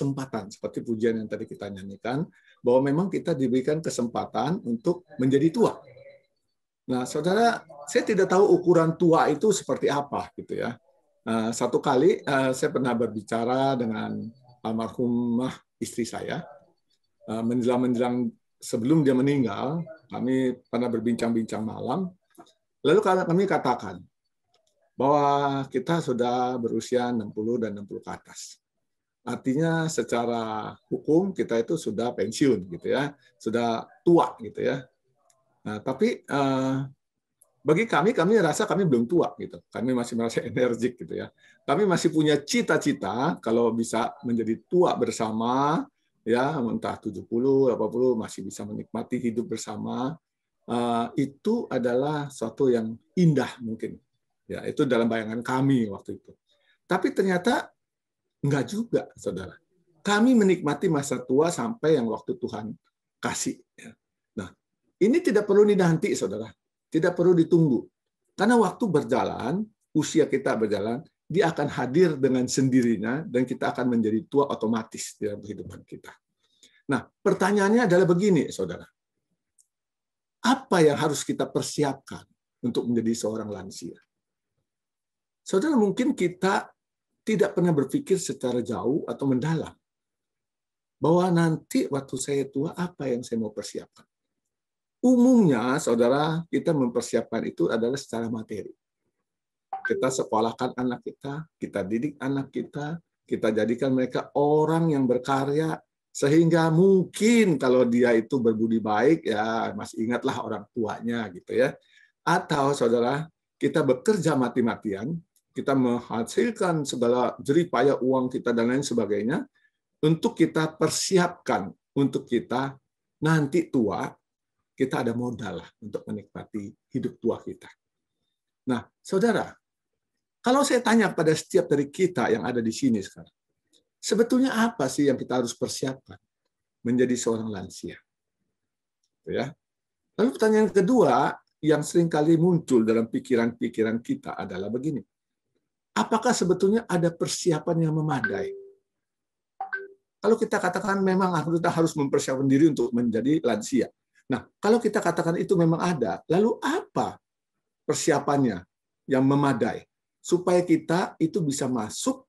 kesempatan, seperti pujian yang tadi kita nyanyikan, bahwa memang kita diberikan kesempatan untuk menjadi tua. Nah, saudara, saya tidak tahu ukuran tua itu seperti apa, gitu ya. Satu kali saya pernah berbicara dengan almarhumah istri saya, menjelang sebelum dia meninggal, kami pernah berbincang-bincang malam, lalu kami katakan bahwa kita sudah berusia 60 dan 60 ke atas. Artinya secara hukum kita itu sudah pensiun gitu ya, sudah tua gitu ya. Nah, tapi bagi kami rasa kami belum tua gitu. Kami masih merasa energik gitu ya. Kami masih punya cita-cita kalau bisa menjadi tua bersama ya, entah 70, 80 masih bisa menikmati hidup bersama. Itu adalah suatu yang indah mungkin. Ya, itu dalam bayangan kami waktu itu. Tapi ternyata enggak juga, saudara. Kami menikmati masa tua sampai yang waktu Tuhan kasih. Nah, ini tidak perlu dinanti, saudara. Tidak perlu ditunggu. Karena waktu berjalan, usia kita berjalan, dia akan hadir dengan sendirinya, dan kita akan menjadi tua otomatis dalam kehidupan kita. Nah, pertanyaannya adalah begini, saudara. Apa yang harus kita persiapkan untuk menjadi seorang lansia? Saudara, mungkin kita tidak pernah berpikir secara jauh atau mendalam bahwa nanti waktu saya tua apa yang saya mau persiapkan. Umumnya, saudara, kita mempersiapkan itu adalah secara materi. Kita sekolahkan anak kita didik anak kita jadikan mereka orang yang berkarya, sehingga mungkin kalau dia itu berbudi baik, ya masih ingatlah orang tuanya gitu ya. Atau saudara, kita bekerja mati-matian, kita menghasilkan segala jeripaya uang kita dan lain sebagainya, untuk kita persiapkan, untuk kita nanti tua, kita ada modal lah untuk menikmati hidup tua kita. Nah, saudara, kalau saya tanya pada setiap dari kita yang ada di sini sekarang, sebetulnya apa sih yang kita harus persiapkan menjadi seorang lansia? Ya. Lalu pertanyaan kedua yang seringkali muncul dalam pikiran-pikiran kita adalah begini. Apakah sebetulnya ada persiapan yang memadai? Kalau kita katakan memang kita harus mempersiapkan diri untuk menjadi lansia. Nah, kalau kita katakan itu memang ada, lalu apa persiapannya yang memadai supaya kita itu bisa masuk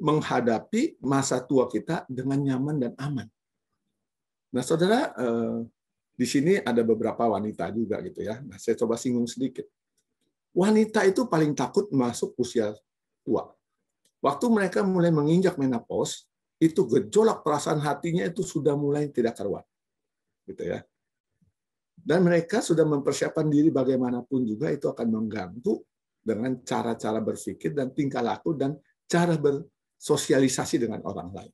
menghadapi masa tua kita dengan nyaman dan aman? Nah, saudara, di sini ada beberapa wanita juga gitu ya. Nah, saya coba singgung sedikit. Wanita itu paling takut masuk usia tua. Waktu mereka mulai menginjak menopause, itu gejolak perasaan hatinya itu sudah mulai tidak karuan. Gitu ya. Dan mereka sudah mempersiapkan diri bagaimanapun juga itu akan mengganggu dengan cara-cara berpikir dan tingkah laku dan cara bersosialisasi dengan orang lain.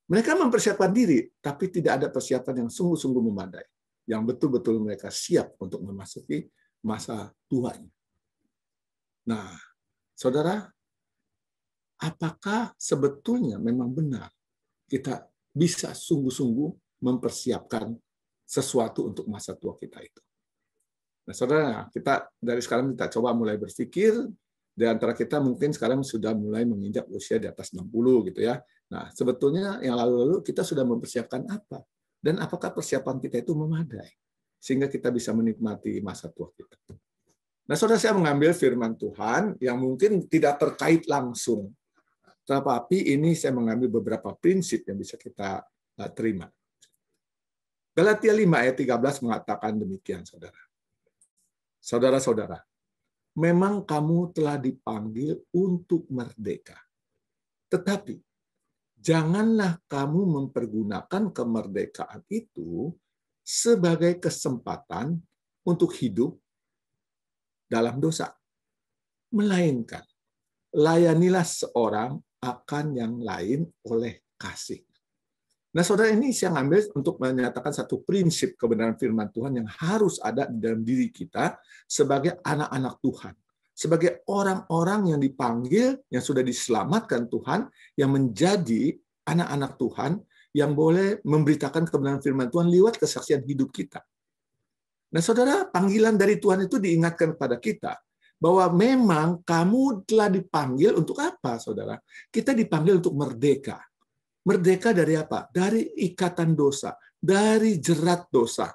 Mereka mempersiapkan diri, tapi tidak ada persiapan yang sungguh-sungguh memadai, yang betul-betul mereka siap untuk memasuki masa tuanya. Nah, saudara, apakah sebetulnya memang benar kita bisa sungguh-sungguh mempersiapkan sesuatu untuk masa tua kita itu? Nah, saudara, kita dari sekarang kita coba mulai berpikir. Di antara kita mungkin sekarang sudah mulai menginjak usia di atas 60 gitu ya. Nah, sebetulnya yang lalu-lalu kita sudah mempersiapkan apa? Dan apakah persiapan kita itu memadai sehingga kita bisa menikmati masa tua kita? Nah, saudara, saya mengambil firman Tuhan yang mungkin tidak terkait langsung, tetapi ini saya mengambil beberapa prinsip yang bisa kita terima. Galatia 5 ayat 13 mengatakan demikian, saudara. Saudara-saudara, memang kamu telah dipanggil untuk merdeka. Tetapi, janganlah kamu mempergunakan kemerdekaan itu sebagai kesempatan untuk hidup dalam dosa. Melainkan, layanilah seorang akan yang lain oleh kasih. Nah, saudara, ini saya ambil untuk menyatakan satu prinsip kebenaran firman Tuhan yang harus ada di dalam diri kita sebagai anak-anak Tuhan. Sebagai orang-orang yang dipanggil, yang sudah diselamatkan Tuhan, yang menjadi anak-anak Tuhan, yang boleh memberitakan kebenaran firman Tuhan lewat kesaksian hidup kita. Nah, saudara, panggilan dari Tuhan itu diingatkan kepada kita bahwa memang kamu telah dipanggil untuk apa, saudara? Kita dipanggil untuk merdeka. Merdeka dari apa? Dari ikatan dosa, dari jerat dosa.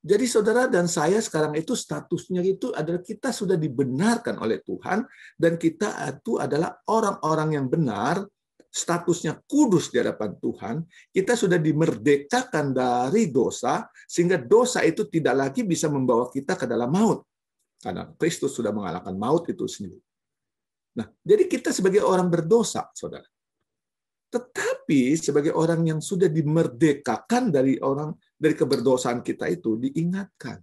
Jadi saudara dan saya sekarang itu statusnya itu adalah kita sudah dibenarkan oleh Tuhan, dan kita itu adalah orang-orang yang benar, statusnya kudus di hadapan Tuhan. Kita sudah dimerdekakan dari dosa, sehingga dosa itu tidak lagi bisa membawa kita ke dalam maut. Karena Kristus sudah mengalahkan maut itu sendiri. Nah, jadi kita sebagai orang berdosa, saudara. Tetapi sebagai orang yang sudah dimerdekakan dari keberdosaan kita itu, diingatkan,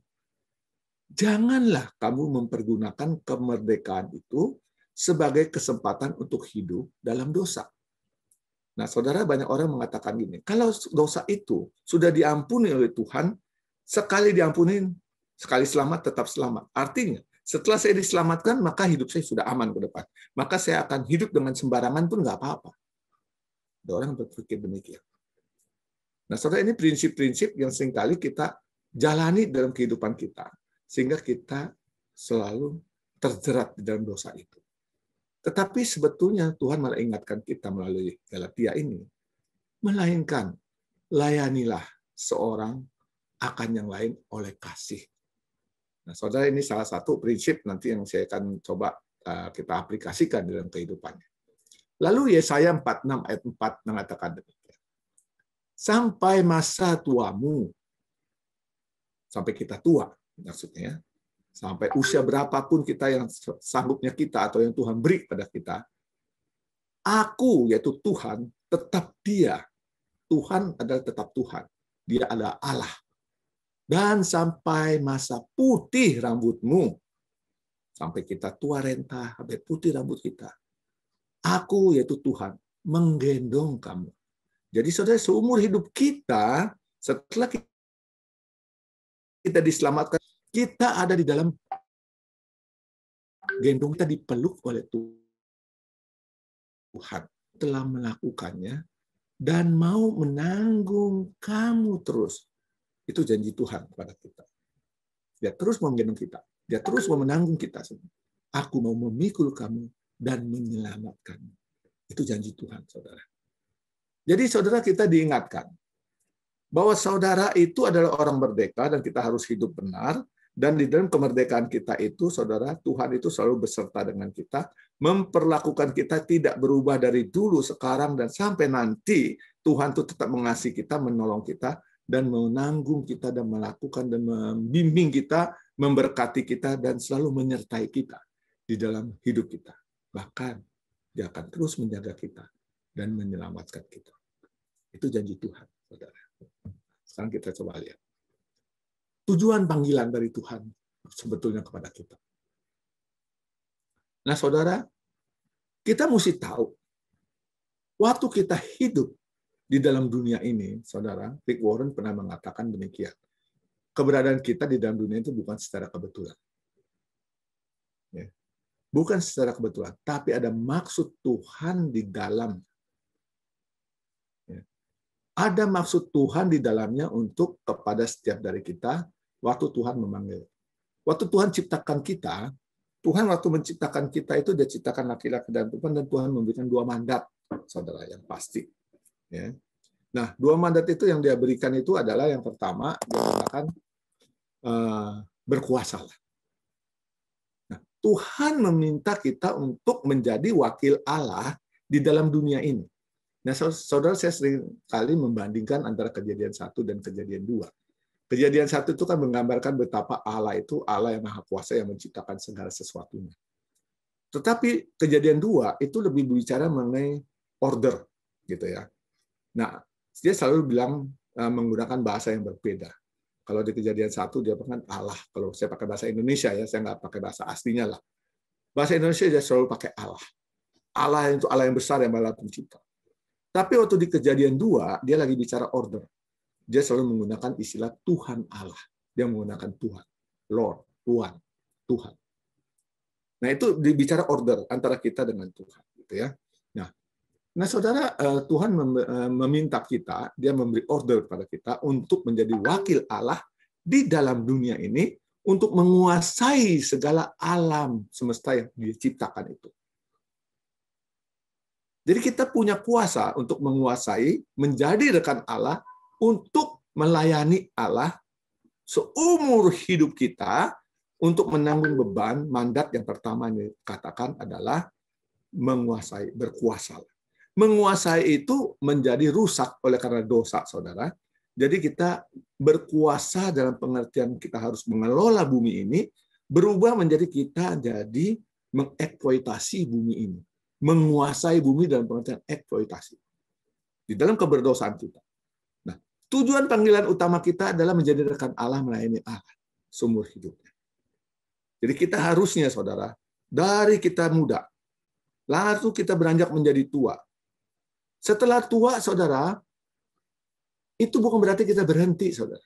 janganlah kamu mempergunakan kemerdekaan itu sebagai kesempatan untuk hidup dalam dosa. Nah, saudara, banyak orang mengatakan gini, kalau dosa itu sudah diampuni oleh Tuhan, sekali diampuni, sekali selamat, tetap selamat. Artinya, setelah saya diselamatkan, maka hidup saya sudah aman ke depan. Maka saya akan hidup dengan sembarangan pun nggak apa-apa. Ada orang berpikir demikian. Nah, saudara, ini prinsip-prinsip yang seringkali kita jalani dalam kehidupan kita, sehingga kita selalu terjerat di dalam dosa itu. Tetapi sebetulnya Tuhan malah ingatkan kita melalui Galatia ini, melainkan layanilah seorang akan yang lain oleh kasih. Nah, saudara, ini salah satu prinsip nanti yang saya akan coba kita aplikasikan dalam kehidupannya. Lalu Yesaya 46 ayat 4 mengatakan demikian. Sampai masa tuamu, sampai kita tua, maksudnya, sampai usia berapapun kita yang sanggupnya kita atau yang Tuhan beri pada kita, aku, yaitu Tuhan, tetap Dia. Tuhan adalah tetap Tuhan. Dia adalah Allah. Dan sampai masa putih rambutmu, sampai kita tua renta, sampai putih rambut kita, aku, yaitu Tuhan, menggendong kamu. Jadi saudara, seumur hidup kita, setelah kita diselamatkan, kita ada di dalam gendong, kita dipeluk oleh Tuhan. Telah melakukannya dan mau menanggung kamu terus. Itu janji Tuhan kepada kita. Dia terus mau menggendong kita. Dia terus mau menanggung kita. Aku mau memikul kamu dan menyelamatkan. Itu janji Tuhan, saudara. Jadi, saudara, kita diingatkan bahwa saudara itu adalah orang merdeka dan kita harus hidup benar. Dan di dalam kemerdekaan kita itu, saudara, Tuhan itu selalu beserta dengan kita, memperlakukan kita tidak berubah dari dulu, sekarang, dan sampai nanti. Tuhan itu tetap mengasihi kita, menolong kita, dan menanggung kita, dan melakukan, dan membimbing kita, memberkati kita, dan selalu menyertai kita di dalam hidup kita. Bahkan Dia akan terus menjaga kita dan menyelamatkan kita. Itu janji Tuhan, saudara. Sekarang kita coba lihat. Tujuan panggilan dari Tuhan sebetulnya kepada kita. Nah, saudara, kita mesti tahu, waktu kita hidup di dalam dunia ini, saudara, Rick Warren pernah mengatakan demikian. Keberadaan kita di dalam dunia itu bukan secara kebetulan. Ya. Bukan secara kebetulan, tapi ada maksud Tuhan di dalam. Ada maksud Tuhan di dalamnya untuk kepada setiap dari kita waktu Tuhan memanggil. Waktu Tuhan ciptakan kita, Tuhan waktu menciptakan kita itu Dia ciptakan laki-laki dan perempuan, dan Tuhan memberikan 2 mandat, saudara, yang pasti. Ya. Nah, 2 mandat itu yang Dia berikan itu adalah yang pertama, Dia katakan berkuasalah. Tuhan meminta kita untuk menjadi wakil Allah di dalam dunia ini. Nah, saudara, saya sering kali membandingkan antara Kejadian 1 dan Kejadian 2. Kejadian 1 itu kan menggambarkan betapa Allah itu Allah yang Maha Kuasa yang menciptakan segala sesuatunya. Tetapi Kejadian 2 itu lebih berbicara mengenai order, gitu ya. Nah, dia selalu bilang menggunakan bahasa yang berbeda. Kalau di Kejadian 1 dia kan Allah. Kalau saya pakai bahasa Indonesia ya, saya nggak pakai bahasa aslinya lah. Bahasa Indonesia dia selalu pakai Allah. Allah itu Allah yang besar yang maha pencipta. Tapi waktu di Kejadian 2 dia lagi bicara order. Dia selalu menggunakan istilah Tuhan Allah. Dia menggunakan Tuhan, Lord, Tuhan, Tuhan. Nah, itu dibicara order antara kita dengan Tuhan, gitu ya. Nah, saudara, Tuhan meminta kita, Dia memberi order kepada kita untuk menjadi wakil Allah di dalam dunia ini untuk menguasai segala alam semesta yang Dia ciptakan itu. Jadi kita punya kuasa untuk menguasai, menjadi rekan Allah, untuk melayani Allah seumur hidup kita, untuk menanggung beban. Mandat yang pertama yang dikatakan adalah menguasai, berkuasa. Menguasai itu menjadi rusak oleh karena dosa, saudara. Jadi kita berkuasa dalam pengertian kita harus mengelola bumi ini, berubah menjadi kita jadi mengeksploitasi bumi ini. Menguasai bumi dalam pengertian eksploitasi. Di dalam keberdosaan kita. Nah, tujuan panggilan utama kita adalah menjadi rekan Allah, melayani Allah seumur hidupnya. Jadi kita harusnya, saudara, dari kita muda, lalu kita beranjak menjadi tua. Setelah tua, saudara, itu bukan berarti kita berhenti, saudara.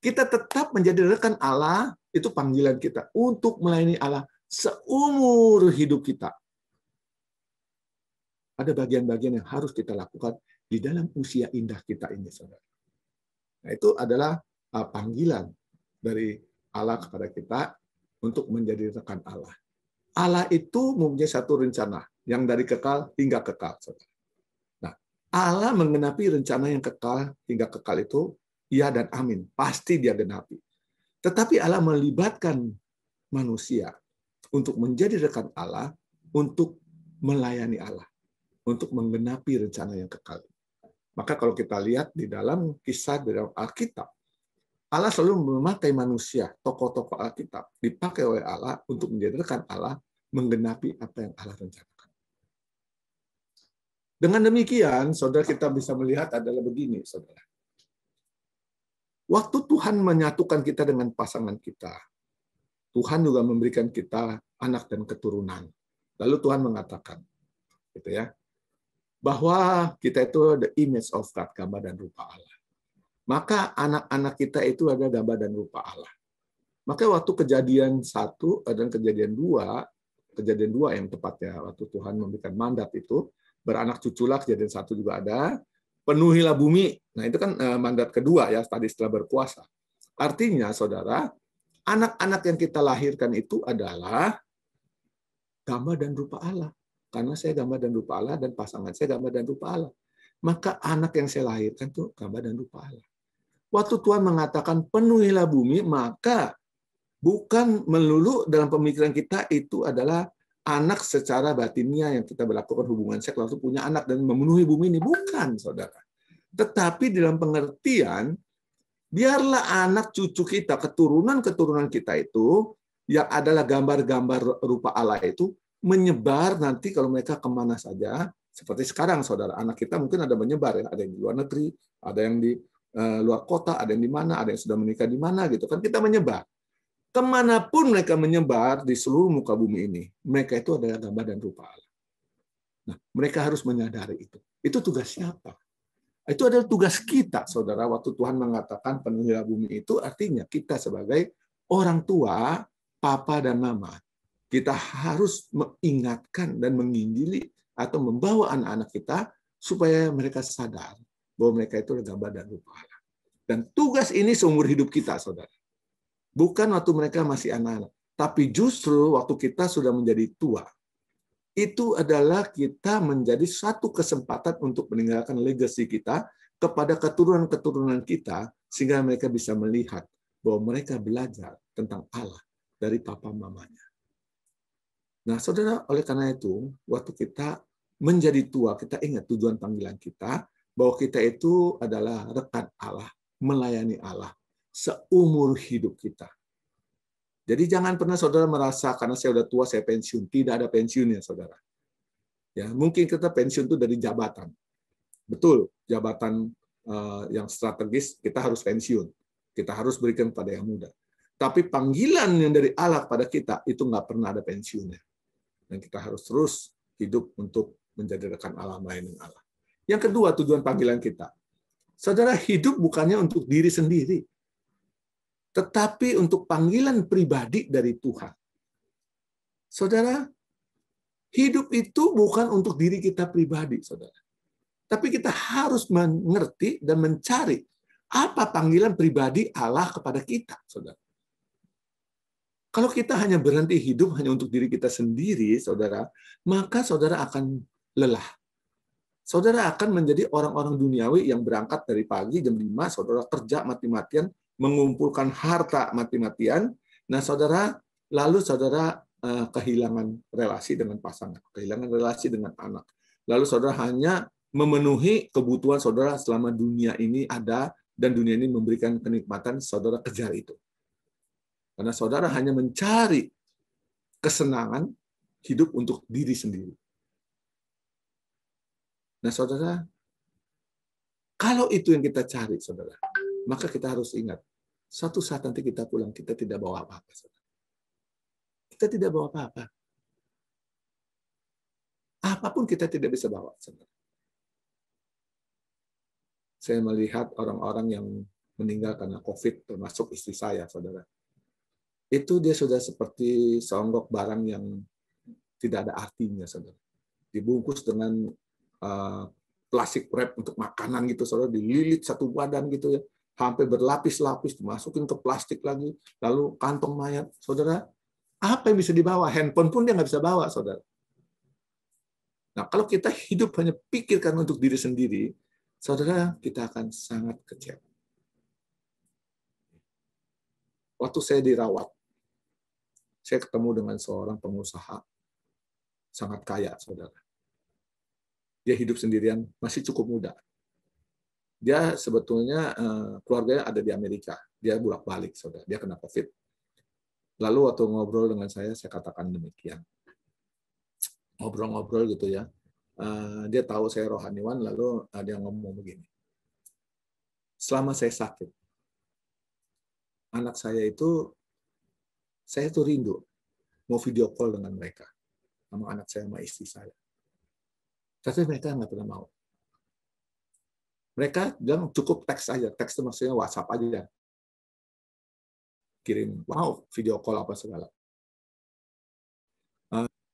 Kita tetap menjadi rekan Allah, itu panggilan kita untuk melayani Allah seumur hidup kita. Ada bagian-bagian yang harus kita lakukan di dalam usia indah kita ini, saudara. Nah, itu adalah panggilan dari Allah kepada kita untuk menjadi rekan Allah. Allah itu mempunyai satu rencana yang dari kekal hingga kekal, saudara. Nah, Allah menggenapi rencana yang kekal hingga kekal itu, ya dan amin. Pasti dia genapi. Tetapi Allah melibatkan manusia untuk menjadi rekan Allah, untuk melayani Allah, untuk menggenapi rencana yang kekal. Maka kalau kita lihat di dalam kisah di dalam Alkitab, Allah selalu memakai manusia, tokoh-tokoh Alkitab, dipakai oleh Allah untuk menjadi rekan Allah, menggenapi apa yang Allah rencanakan. Dengan demikian, saudara, kita bisa melihat adalah begini, saudara. Waktu Tuhan menyatukan kita dengan pasangan kita, Tuhan juga memberikan kita anak dan keturunan. Lalu Tuhan mengatakan, gitu ya, bahwa kita itu the image of God, gambar dan rupa Allah. Maka anak-anak kita itu ada gambar dan rupa Allah. Maka waktu kejadian 1 dan kejadian 2 yang tepatnya, waktu Tuhan memberikan mandat itu, beranak cuculah, kejadian 1 juga ada, penuhilah bumi. Nah, itu kan mandat kedua ya, tadi setelah berkuasa. Artinya, saudara, anak-anak yang kita lahirkan itu adalah gambar dan rupa Allah. Karena saya gambar dan rupa Allah, dan pasangan saya gambar dan rupa Allah. Maka anak yang saya lahirkan itu gambar dan rupa Allah. Waktu Tuhan mengatakan penuhilah bumi, maka bukan melulu dalam pemikiran kita itu adalah anak secara batinnya yang kita melakukan hubungan seks lalu punya anak dan memenuhi bumi ini. Bukan, saudara. Tetapi dalam pengertian, biarlah anak cucu kita, keturunan-keturunan kita itu, yang adalah gambar-gambar rupa Allah itu, menyebar nanti kalau mereka kemana saja. Seperti sekarang, saudara, anak kita mungkin ada menyebar, ya. Ada yang di luar negeri, ada yang di luar kota, ada yang di mana, ada yang sudah menikah di mana, gitu kan. Kita menyebar. Kemanapun mereka menyebar di seluruh muka bumi ini, mereka itu adalah gambar dan rupa Allah. Nah, mereka harus menyadari itu. Itu tugas siapa? Itu adalah tugas kita, saudara. Waktu Tuhan mengatakan penuhilah bumi itu, artinya kita sebagai orang tua, papa dan mama, kita harus mengingatkan dan menginjili atau membawa anak-anak kita supaya mereka sadar bahwa mereka itu adalah gambar dan rupa Allah. Dan tugas ini seumur hidup kita, saudara. Bukan waktu mereka masih anak-anak, tapi justru waktu kita sudah menjadi tua. Itu adalah kita menjadi satu kesempatan untuk meninggalkan legacy kita kepada keturunan-keturunan kita, sehingga mereka bisa melihat bahwa mereka belajar tentang Allah dari papa mamanya. Nah, saudara, oleh karena itu, waktu kita menjadi tua, kita ingat tujuan panggilan kita, bahwa kita itu adalah rekan Allah, melayani Allah seumur hidup kita. Jadi jangan pernah saudara merasa karena saya udah tua saya pensiun. Tidak ada pensiunnya, saudara. Ya, mungkin kita pensiun itu dari jabatan. Betul, jabatan yang strategis kita harus pensiun. Kita harus berikan pada yang muda. Tapi panggilan yang dari Allah pada kita itu nggak pernah ada pensiunnya. Dan kita harus terus hidup untuk menjadi rekan Allah, melayani Allah. Yang kedua, tujuan panggilan kita. Saudara, hidup bukannya untuk diri sendiri, tetapi untuk panggilan pribadi dari Tuhan. Saudara, hidup itu bukan untuk diri kita pribadi, saudara. Tapi kita harus mengerti dan mencari apa panggilan pribadi Allah kepada kita, saudara. Kalau kita hanya berhenti hidup hanya untuk diri kita sendiri, saudara, maka saudara akan lelah. Saudara akan menjadi orang-orang duniawi yang berangkat dari pagi jam 5, saudara kerja mati-matian, mengumpulkan harta mati-matian. Nah, saudara, lalu saudara kehilangan relasi dengan pasangan, kehilangan relasi dengan anak. Lalu saudara hanya memenuhi kebutuhan saudara selama dunia ini ada, dan dunia ini memberikan kenikmatan, saudara kejar itu. Karena saudara hanya mencari kesenangan hidup untuk diri sendiri. Nah, saudara, kalau itu yang kita cari, saudara, maka kita harus ingat, suatu saat nanti kita pulang, kita tidak bawa apa-apa, saudara. Kita tidak bawa apa-apa. Apapun kita tidak bisa bawa, saudara. Saya melihat orang-orang yang meninggal karena COVID, termasuk istri saya, saudara. Itu dia sudah seperti seonggok barang yang tidak ada artinya, saudara. Dibungkus dengan plastik wrap untuk makanan gitu, saudara, dililit satu badan gitu ya, sampai berlapis-lapis, dimasukin ke plastik lagi, lalu kantong mayat, saudara. Apa yang bisa dibawa? Handphone pun dia nggak bisa bawa, saudara. Nah, kalau kita hidup hanya pikirkan untuk diri sendiri, saudara, kita akan sangat kecewa. Waktu saya dirawat, saya ketemu dengan seorang pengusaha sangat kaya, saudara. Dia hidup sendirian, masih cukup muda. Dia sebetulnya keluarganya ada di Amerika. Dia bolak-balik, saudara. Dia kena COVID. Lalu waktu ngobrol dengan saya katakan demikian. Ngobrol-ngobrol gitu ya. Dia tahu saya rohaniwan, lalu dia ngomong begini. Selama saya sakit, anak saya itu rindu mau video call dengan mereka, sama anak saya, sama istri saya. Tapi mereka nggak pernah mau. Mereka bilang cukup teks aja. Teks itu maksudnya WhatsApp aja. Kirim, wow, video call apa segala.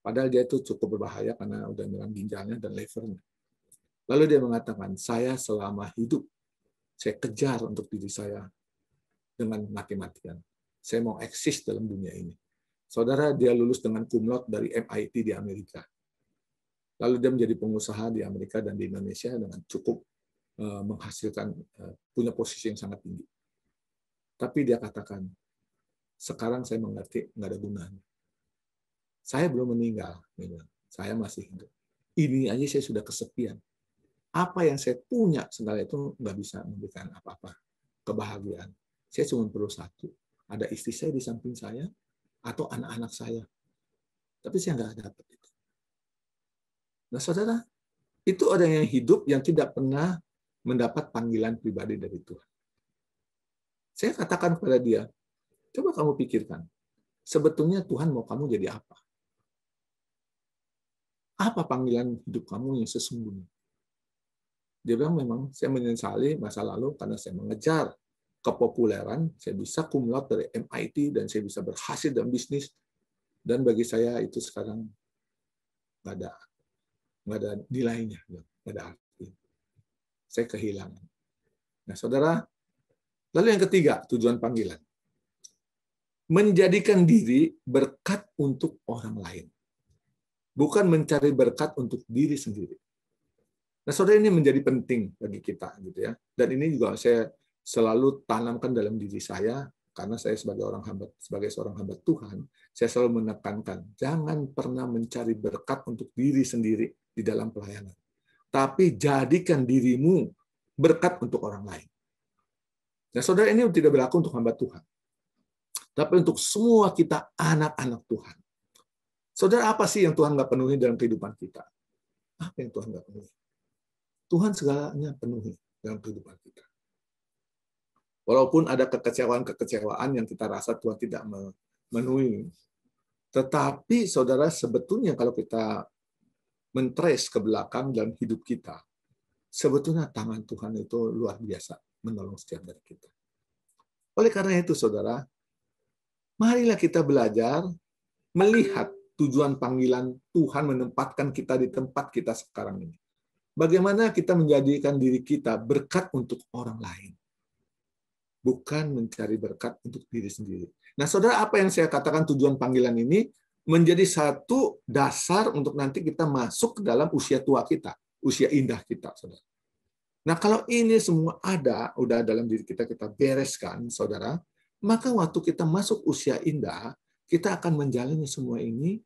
Padahal dia itu cukup berbahaya karena udah nyerang ginjalnya dan levernya. Lalu dia mengatakan, saya selama hidup, saya kejar untuk diri saya dengan mati-matian. Saya mau eksis dalam dunia ini. Saudara, dia lulus dengan cum laude dari MIT di Amerika. Lalu dia menjadi pengusaha di Amerika dan di Indonesia dengan cukup menghasilkan, punya posisi yang sangat tinggi. Tapi dia katakan, sekarang saya mengerti nggak ada gunanya. Saya belum meninggal, saya masih hidup. Ini aja saya sudah kesepian. Apa yang saya punya segala itu nggak bisa memberikan apa-apa kebahagiaan. Saya cuma perlu satu, ada istri saya di samping saya atau anak-anak saya. Tapi saya nggak dapat itu. Nah, saudara, itu orang yang hidup yang tidak pernah mendapat panggilan pribadi dari Tuhan. Saya katakan kepada dia, coba kamu pikirkan, sebetulnya Tuhan mau kamu jadi apa? Apa panggilan hidup kamu yang sesungguhnya? Dia bilang, memang saya menyesali masa lalu karena saya mengejar kepopuleran, saya bisa cum laude dari MIT, dan saya bisa berhasil dalam bisnis, dan bagi saya itu sekarang nggak ada nilainya, nggak ada arti. Saya kehilangan. Nah, saudara, lalu yang ketiga, tujuan panggilan. Menjadikan diri berkat untuk orang lain. Bukan mencari berkat untuk diri sendiri. Nah, saudara, ini menjadi penting bagi kita, gitu ya. Dan ini juga saya selalu tanamkan dalam diri saya, karena saya sebagai seorang hamba Tuhan, saya selalu menekankan, jangan pernah mencari berkat untuk diri sendiri di dalam pelayanan. Tapi jadikan dirimu berkat untuk orang lain. Nah, saudara, ini tidak berlaku untuk hamba Tuhan. Tapi untuk semua kita anak-anak Tuhan. Saudara, apa sih yang Tuhan nggak penuhi dalam kehidupan kita? Apa yang Tuhan nggak penuhi? Tuhan segalanya penuhi dalam kehidupan kita. Walaupun ada kekecewaan-kekecewaan yang kita rasa Tuhan tidak memenuhi. Tetapi, saudara, sebetulnya kalau kita mentrace ke belakang dalam hidup kita, sebetulnya tangan Tuhan itu luar biasa menolong setiap dari kita. Oleh karena itu, saudara, marilah kita belajar melihat tujuan panggilan Tuhan menempatkan kita di tempat kita sekarang ini. Bagaimana kita menjadikan diri kita berkat untuk orang lain. Bukan mencari berkat untuk diri sendiri. Nah, saudara, apa yang saya katakan tujuan panggilan ini menjadi satu dasar untuk nanti kita masuk ke dalam usia tua kita. usia indah kita, saudara. Nah, kalau ini semua udah dalam diri kita, kita bereskan, saudara, maka waktu kita masuk usia indah, kita akan menjalani semua ini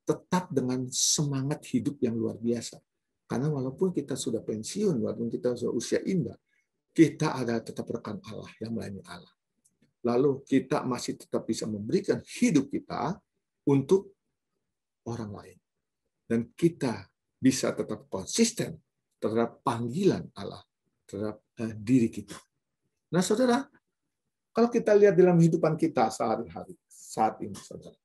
tetap dengan semangat hidup yang luar biasa. Karena walaupun kita sudah pensiun, walaupun kita sudah usia indah, kita ada tetap rekan Allah yang melayani Allah. Lalu kita masih tetap bisa memberikan hidup kita untuk orang lain. Dan kita bisa tetap konsisten terhadap panggilan Allah, terhadap diri kita. Nah, saudara, kalau kita lihat dalam kehidupan kita sehari-hari, saat ini, saudara,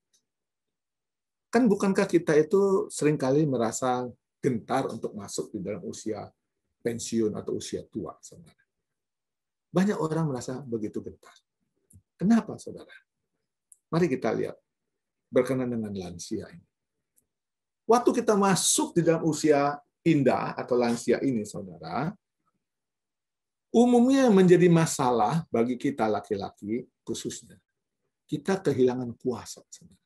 kan bukankah kita itu seringkali merasa gentar untuk masuk di dalam usia pensiun atau usia tua, saudara? Banyak orang merasa begitu gentar. Kenapa, saudara? Mari kita lihat berkenan dengan lansia ini. Waktu kita masuk di dalam usia indah atau lansia ini, saudara, umumnya menjadi masalah bagi kita laki-laki khususnya. Kita kehilangan kuasa, saudara.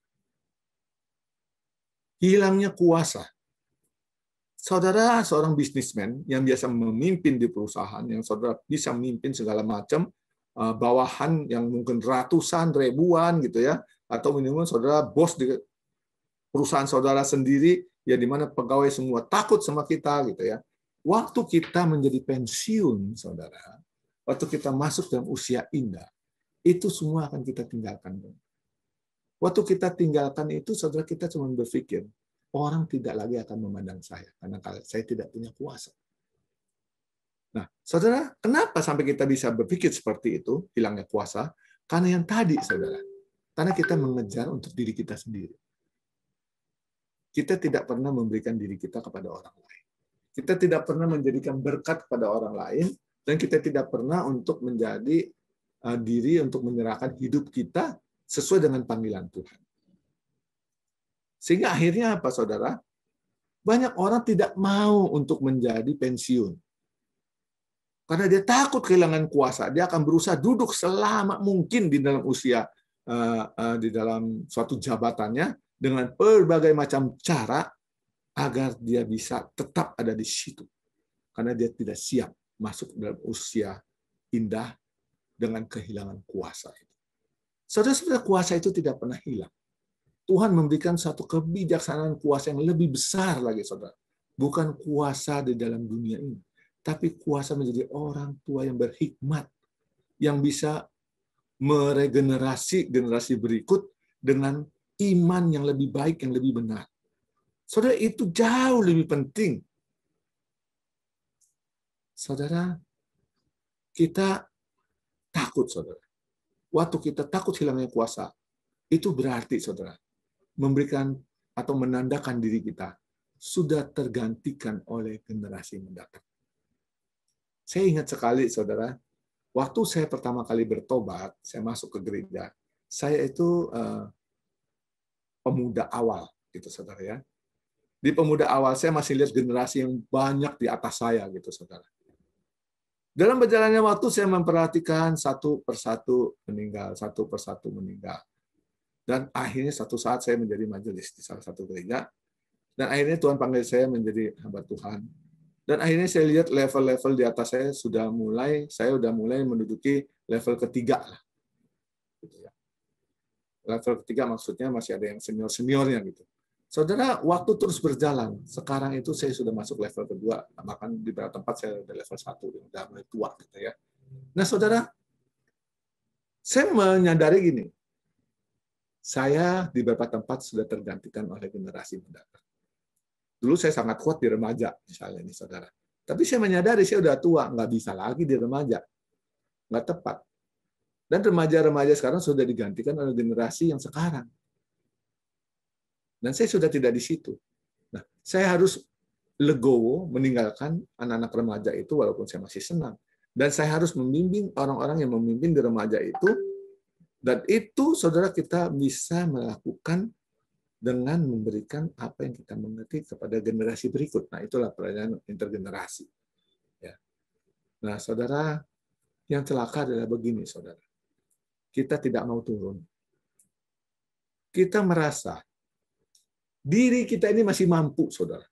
Hilangnya kuasa. Saudara seorang bisnismen yang biasa memimpin di perusahaan, yang saudara bisa memimpin segala macam, bawahan yang mungkin ratusan, ribuan gitu ya, atau minimal saudara bos di perusahaan saudara sendiri, ya di mana pegawai semua takut sama kita gitu ya. Waktu kita menjadi pensiun, saudara, waktu kita masuk dalam usia indah, itu semua akan kita tinggalkan. Waktu kita tinggalkan itu, saudara, kita cuma berpikir, orang tidak lagi akan memandang saya, karena saya tidak punya kuasa. Nah, saudara, kenapa sampai kita bisa berpikir seperti itu, hilangnya kuasa? Karena yang tadi, saudara, karena kita mengejar untuk diri kita sendiri. Kita tidak pernah memberikan diri kita kepada orang lain. Kita tidak pernah menjadikan berkat kepada orang lain, dan kita tidak pernah untuk menjadi diri untuk menyerahkan hidup kita sesuai dengan panggilan Tuhan. Sehingga akhirnya apa, saudara? Banyak orang tidak mau untuk menjadi pensiun. Karena dia takut kehilangan kuasa. Dia akan berusaha duduk selama mungkin di dalam usia, di dalam suatu jabatannya, dengan berbagai macam cara, agar dia bisa tetap ada di situ. Karena dia tidak siap masuk dalam usia indah dengan kehilangan kuasa. Saudara-saudara, kuasa itu tidak pernah hilang. Tuhan memberikan satu kebijaksanaan kuasa yang lebih besar lagi, saudara. Bukan kuasa di dalam dunia ini, tapi kuasa menjadi orang tua yang berhikmat, yang bisa meregenerasi generasi berikut dengan iman yang lebih baik, yang lebih benar. Saudara, itu jauh lebih penting. Saudara, kita takut, saudara. Waktu kita takut hilangnya kuasa, itu berarti, saudara, memberikan atau menandakan diri kita sudah tergantikan oleh generasi mendatang. Saya ingat sekali, saudara, waktu saya pertama kali bertobat, saya masuk ke gereja, saya itu pemuda awal, gitu, saudara ya. Di pemuda awal saya masih lihat generasi yang banyak di atas saya, gitu, saudara. Dalam berjalannya waktu saya memperhatikan satu persatu meninggal, satu persatu meninggal. Dan akhirnya satu saat saya menjadi majelis di salah satu gereja. Dan akhirnya Tuhan panggil saya menjadi hamba Tuhan. Dan akhirnya saya lihat level-level di atas saya sudah mulai menduduki level ketiga lah. Gitu ya. Level ketiga maksudnya masih ada yang senior-seniornya gitu. Saudara, waktu terus berjalan. Sekarang itu saya sudah masuk level kedua. Bahkan di beberapa tempat saya sudah level 1, sudah mulai tua gitu ya. Nah, saudara, saya menyadari gini. Saya di beberapa tempat sudah tergantikan oleh generasi mendatang. Dulu saya sangat kuat di remaja, misalnya ini, saudara. Tapi saya menyadari saya udah tua, nggak bisa lagi di remaja. Nggak tepat. Dan remaja-remaja sekarang sudah digantikan oleh generasi yang sekarang. Dan saya sudah tidak di situ. Nah, saya harus legowo meninggalkan anak-anak remaja itu walaupun saya masih senang. Dan saya harus membimbing orang-orang yang memimpin di remaja itu. Dan itu, saudara, kita bisa melakukan dengan memberikan apa yang kita mengerti kepada generasi berikut. Nah, itulah pelayanan intergenerasi. Ya. Nah, saudara, yang celaka adalah begini, saudara. Kita tidak mau turun. Kita merasa diri kita ini masih mampu, saudara.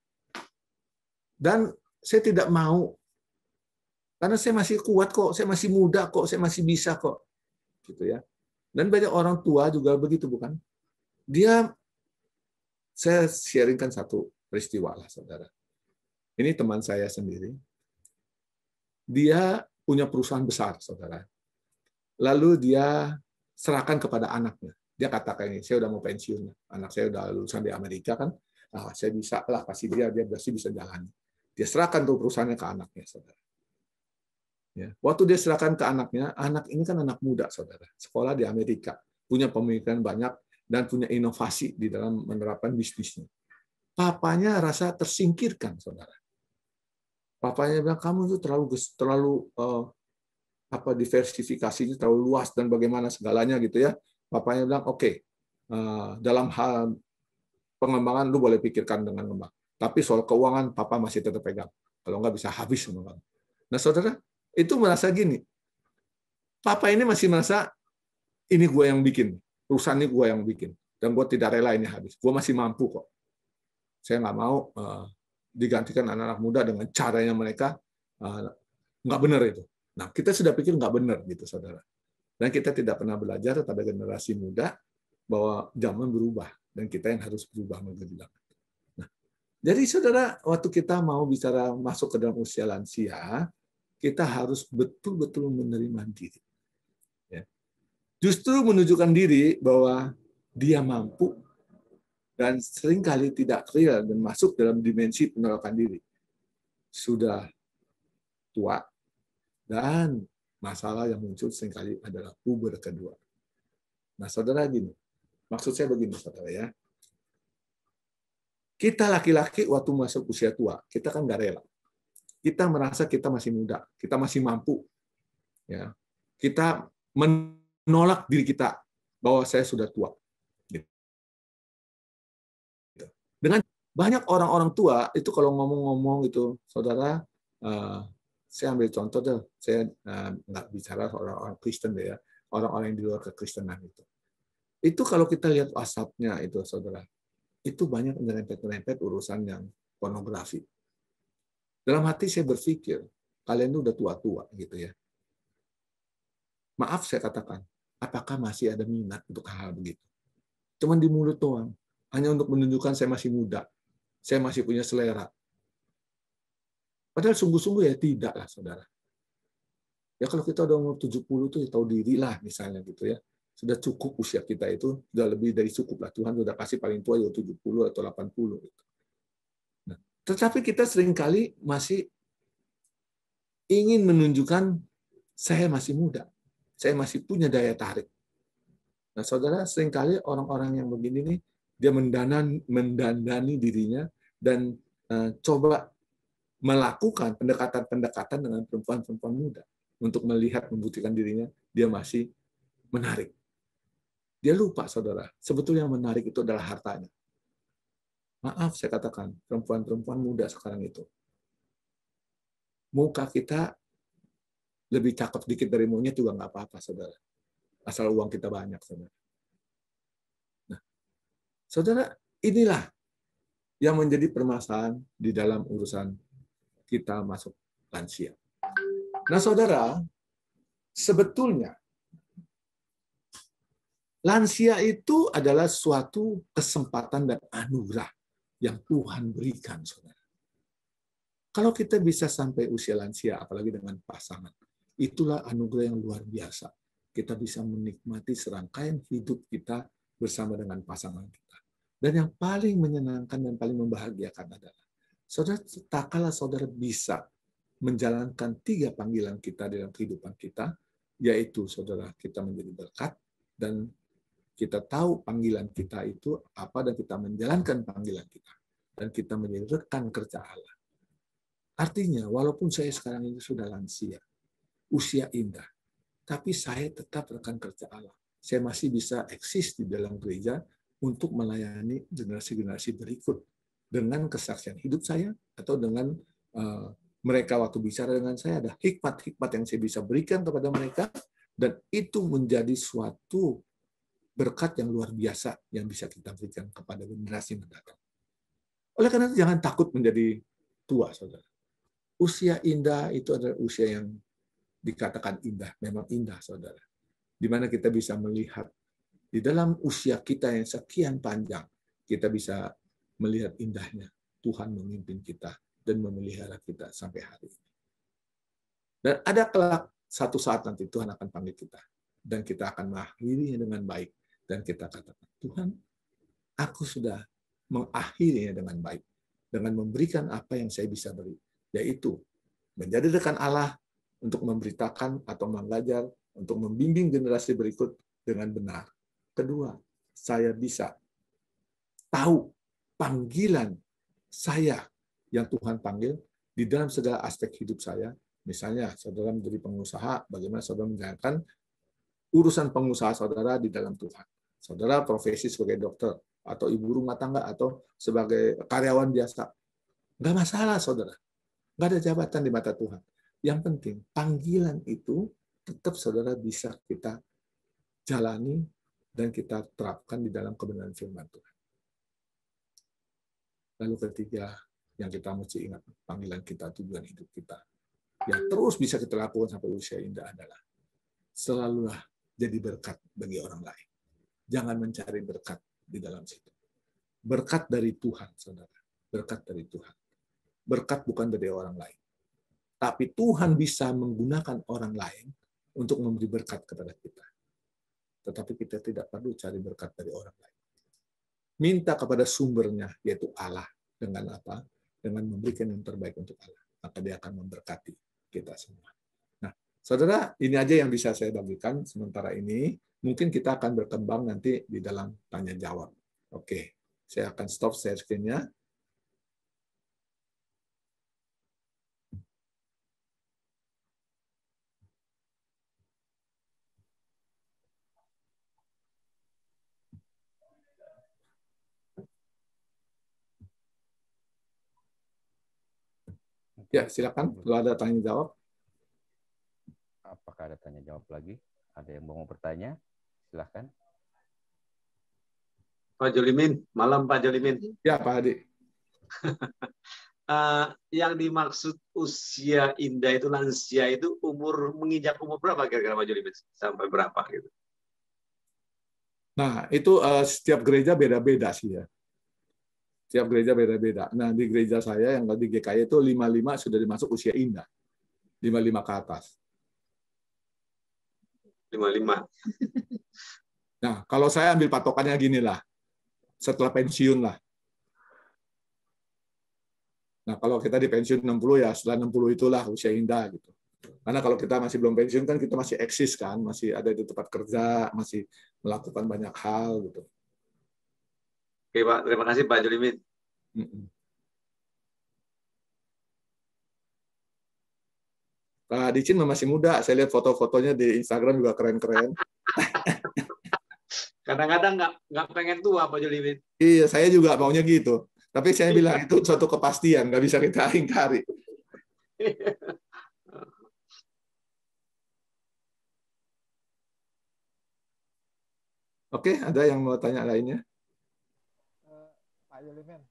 Dan saya tidak mau, karena saya masih kuat kok, saya masih muda kok, saya masih bisa kok. Gitu ya. Dan banyak orang tua juga begitu, bukan? Saya sharingkan satu peristiwa lah, saudara. Ini teman saya sendiri. Dia punya perusahaan besar, saudara. Lalu dia serahkan kepada anaknya. Dia katakan ini, saya udah mau pensiun. Anak saya udah lulusan di Amerika kan. Nah, saya bisa lah kasih dia pasti bisa jalan. Dia serahkan tuh perusahaannya ke anaknya, saudara. Ya. Waktu dia serahkan ke anaknya, anak ini kan anak muda, saudara. Sekolah di Amerika, punya pemikiran banyak dan punya inovasi di dalam menerapkan bisnisnya. Papanya rasa tersingkirkan, saudara. Papanya bilang, kamu itu terlalu diversifikasinya terlalu luas dan bagaimana segalanya gitu ya. Papanya bilang, oke, dalam hal pengembangan lu boleh pikirkan dengan ngembang. Tapi soal keuangan, papa masih tetap pegang. Kalau nggak bisa habis sama kamu. Nah, saudara, itu merasa gini. Papa ini masih merasa, ini gue yang bikin. Perusahaan ini gue yang bikin. Dan gue tidak rela ini habis. Gue masih mampu kok. Saya nggak mau digantikan anak-anak muda dengan caranya mereka. Nggak benar itu. Nah, kita sudah pikir nggak benar, gitu, saudara. Dan kita tidak pernah belajar pada generasi muda bahwa zaman berubah. Dan kita yang harus berubah menjadi belakang. Nah, jadi, saudara, waktu kita mau bicara masuk ke dalam usia lansia, kita harus betul-betul menerima diri. Ya. Justru menunjukkan diri bahwa dia mampu dan seringkali tidak real dan masuk dalam dimensi penolakan diri. Sudah tua, dan masalah yang muncul seringkali adalah puber kedua. Nah, saudara, gini, maksud saya begini, saudara ya. Kita laki-laki waktu masuk usia tua, kita kan nggak rela. Kita merasa kita masih muda, kita masih mampu. Ya. Kita menolak diri kita bahwa saya sudah tua. Dengan banyak orang-orang tua itu kalau ngomong-ngomong itu, saudara, saya ambil contoh deh, saya nggak bicara orang-orang Kristen deh ya, orang-orang yang di luar kekristenan itu. Itu kalau kita lihat WhatsApp-nya itu, saudara, itu banyak nyerempet-nyerempet urusan yang pornografi. Dalam hati saya berpikir, kalian itu udah tua-tua gitu ya. Maaf saya katakan, apakah masih ada minat untuk hal begitu? Cuman di mulut doang, hanya untuk menunjukkan saya masih muda, saya masih punya selera. Padahal sungguh-sungguh ya tidak lah, saudara. Ya kalau kita udah umur 70 tuh ya tahu diri lah misalnya gitu ya. Sudah cukup usia kita itu, sudah lebih dari cukup lah. Tuhan sudah kasih paling tua ya 70 atau 80 gitu. Nah, tetapi kita seringkali masih ingin menunjukkan saya masih muda. Saya masih punya daya tarik. Nah, saudara, seringkali orang-orang yang begini nih, dia mendandani dirinya dan coba melakukan pendekatan-pendekatan dengan perempuan-perempuan muda untuk melihat, membuktikan dirinya, dia masih menarik. Dia lupa, saudara, sebetulnya yang menarik itu adalah hartanya. Maaf, saya katakan, perempuan-perempuan muda sekarang itu, muka kita lebih cakep dikit dari monyet juga nggak apa-apa, saudara. Asal uang kita banyak, saudara. Nah, saudara, inilah yang menjadi permasalahan di dalam urusan kita masuk lansia. Nah, saudara, sebetulnya lansia itu adalah suatu kesempatan dan anugerah yang Tuhan berikan, saudara. Kalau kita bisa sampai usia lansia, apalagi dengan pasangan, itulah anugerah yang luar biasa. Kita bisa menikmati serangkaian hidup kita bersama dengan pasangan kita. Dan yang paling menyenangkan dan paling membahagiakan adalah, saudara, tak kalah saudara bisa menjalankan 3 panggilan kita dalam kehidupan kita, yaitu saudara kita menjadi berkat, dan kita tahu panggilan kita itu apa, dan kita menjalankan panggilan kita, dan kita menjadi rekan kerja Allah. Artinya, walaupun saya sekarang ini sudah lansia, usia indah, tapi saya tetap rekan kerja Allah. Saya masih bisa eksis di dalam gereja untuk melayani generasi-generasi berikut dengan kesaksian hidup saya, atau dengan mereka waktu bicara dengan saya, ada hikmat-hikmat yang saya bisa berikan kepada mereka, dan itu menjadi suatu berkat yang luar biasa yang bisa kita berikan kepada generasi mendatang. Oleh karena itu, jangan takut menjadi tua, saudara. Usia indah itu adalah usia yang dikatakan indah, memang indah, saudara. Di mana kita bisa melihat di dalam usia kita yang sekian panjang, kita bisa melihat indahnya Tuhan memimpin kita dan memelihara kita sampai hari ini. Dan ada kelak satu saat nanti Tuhan akan panggil kita, dan kita akan mengakhirinya dengan baik, dan kita katakan, Tuhan, aku sudah mengakhirinya dengan baik, dengan memberikan apa yang saya bisa beri, yaitu menjadi rekan Allah untuk memberitakan atau mengajar, untuk membimbing generasi berikut dengan benar. Kedua, saya bisa tahu panggilan saya yang Tuhan panggil di dalam segala aspek hidup saya. Misalnya, saudara menjadi pengusaha, bagaimana saudara menjalankan urusan pengusaha saudara di dalam Tuhan. Saudara profesi sebagai dokter, atau ibu rumah tangga, atau sebagai karyawan biasa. Nggak masalah, saudara. Nggak ada jabatan di mata Tuhan. Yang penting, panggilan itu tetap saudara bisa kita jalani dan kita terapkan di dalam kebenaran firman Tuhan. Lalu ketiga, yang kita mesti ingat, panggilan kita, tujuan hidup kita, yang terus bisa kita lakukan sampai usia indah adalah selalulah jadi berkat bagi orang lain. Jangan mencari berkat di dalam situ. Berkat dari Tuhan, saudara. Berkat dari Tuhan. Berkat bukan dari orang lain. Tapi Tuhan bisa menggunakan orang lain untuk memberi berkat kepada kita. Tetapi kita tidak perlu cari berkat dari orang lain. Minta kepada sumbernya, yaitu Allah. Dengan apa? Dengan memberikan yang terbaik untuk Allah. Maka dia akan memberkati kita semua. Nah, saudara, ini aja yang bisa saya bagikan sementara ini. Mungkin kita akan berkembang nanti di dalam tanya jawab. Oke, saya akan stop share screen-nya. Ya, silakan. Kalau ada tanya jawab. Apakah ada tanya jawab lagi? Ada yang mau bertanya? Silahkan. Pak Jolimin, malam Pak Jolimin. Ya, Pak Hadi. Yang dimaksud usia indah itu lansia itu menginjak umur berapa kira-kira Pak Jolimin? Sampai berapa gitu? Nah, itu setiap gereja beda-beda sih ya. Setiap gereja beda-beda. Nah, di gereja saya yang di GKI itu 55 sudah dimasuk usia indah. 55 ke atas. 55. Nah, kalau saya ambil patokannya gini lah. Setelah pensiun lah. Nah, kalau kita di pensiun 60 ya setelah 60 itulah usia indah gitu. Karena kalau kita masih belum pensiun kan kita masih eksis kan, masih ada di tempat kerja, masih melakukan banyak hal gitu. Oke Pak, terima kasih Pak Jolimin. Pak Dicin masih muda, saya lihat foto-fotonya di Instagram juga keren-keren. Kadang-kadang nggak pengen tua Pak Jolimin. Iya, saya juga maunya gitu. Tapi saya bilang itu suatu kepastian, nggak bisa kita ingkari. Oke, ada yang mau tanya lainnya? Pak Jolimin.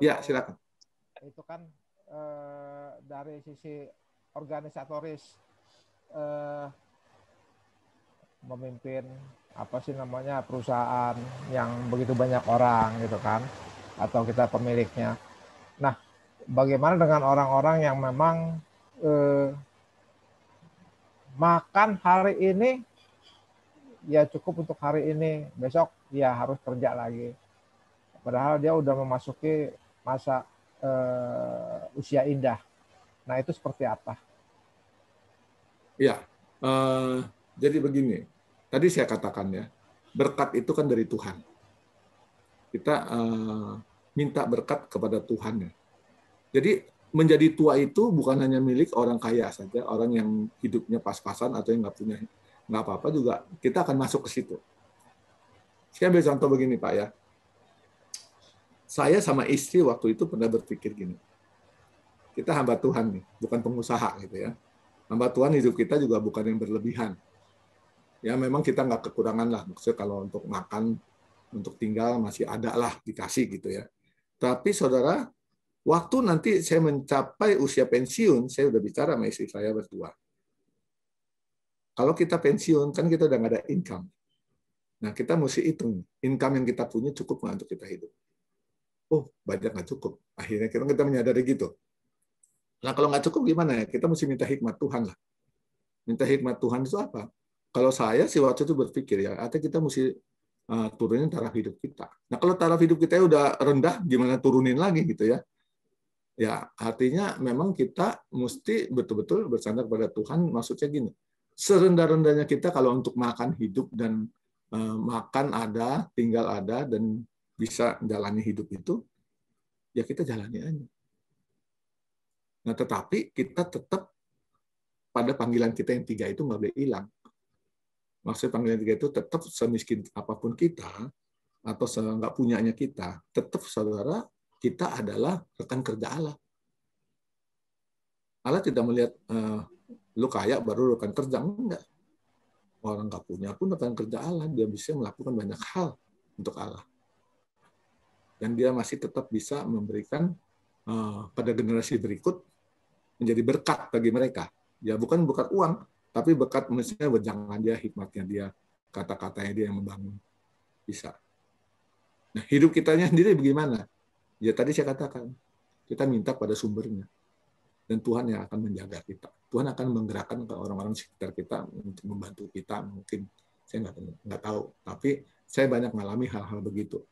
Ya, silakan. Itu kan dari sisi organisatoris memimpin apa sih namanya perusahaan yang begitu banyak orang gitu kan, atau kita pemiliknya. Nah, bagaimana dengan orang-orang yang memang makan hari ini ya cukup untuk hari ini, besok ya harus kerja lagi. Padahal dia udah memasuki masa usia indah. Nah, itu seperti apa? Ya, jadi begini. Tadi saya katakan ya, berkat itu kan dari Tuhan. Kita minta berkat kepada Tuhan ya. Jadi menjadi tua itu bukan hanya milik orang kaya saja, orang yang hidupnya pas-pasan atau yang nggak apa-apa juga, kita akan masuk ke situ. Saya ambil contoh begini Pak ya. Saya sama istri waktu itu pernah berpikir gini, kita hamba Tuhan nih, bukan pengusaha gitu ya. Hamba Tuhan hidup kita juga bukan yang berlebihan. Ya memang kita nggak kekurangan lah, maksudnya kalau untuk makan, untuk tinggal masih ada lah dikasih gitu ya. Tapi saudara, Waktu nanti saya mencapai usia pensiun, saya udah bicara sama istri saya berdua. Kalau kita pensiun, kan kita udah nggak ada income. Nah, kita mesti hitung, income yang kita punya cukup nggak untuk kita hidup. Oh, banyak nggak cukup. Akhirnya kita menyadari gitu. Nah, kalau nggak cukup gimana ya? Kita mesti minta hikmat Tuhan lah. Minta hikmat Tuhan itu apa? Kalau saya sih waktu itu berpikir ya, artinya kita mesti turunin taraf hidup kita. Nah, kalau taraf hidup kita udah rendah, gimana turunin lagi gitu ya? Ya, artinya memang kita mesti betul-betul bersandar pada Tuhan. Maksudnya gini, serendah-rendahnya kita kalau untuk makan hidup dan makan ada, tinggal ada, dan bisa jalani hidup itu, ya kita jalani aja. Nah, tetapi kita tetap pada panggilan kita yang 3 itu nggak boleh hilang. Maksud panggilan 3 itu tetap semiskin apapun kita, atau nggak punyanya kita, tetap saudara, kita adalah rekan kerja Allah. Allah tidak melihat lu kaya baru rekan kerja, enggak. Orang nggak punya pun rekan kerja Allah, dia bisa melakukan banyak hal untuk Allah. Dan dia masih tetap bisa memberikan pada generasi berikut menjadi berkat bagi mereka. Ya bukan berkat uang, tapi berkat maksudnya wejangan dia, hikmatnya dia, kata-katanya dia yang membangun. Bisa. Nah, hidup kitanya sendiri bagaimana? Ya tadi saya katakan, kita minta pada sumbernya. Dan Tuhan yang akan menjaga kita. Tuhan akan menggerakkan ke orang-orang sekitar kita untuk membantu kita. Mungkin saya nggak tahu, tapi saya banyak mengalami hal-hal begitu.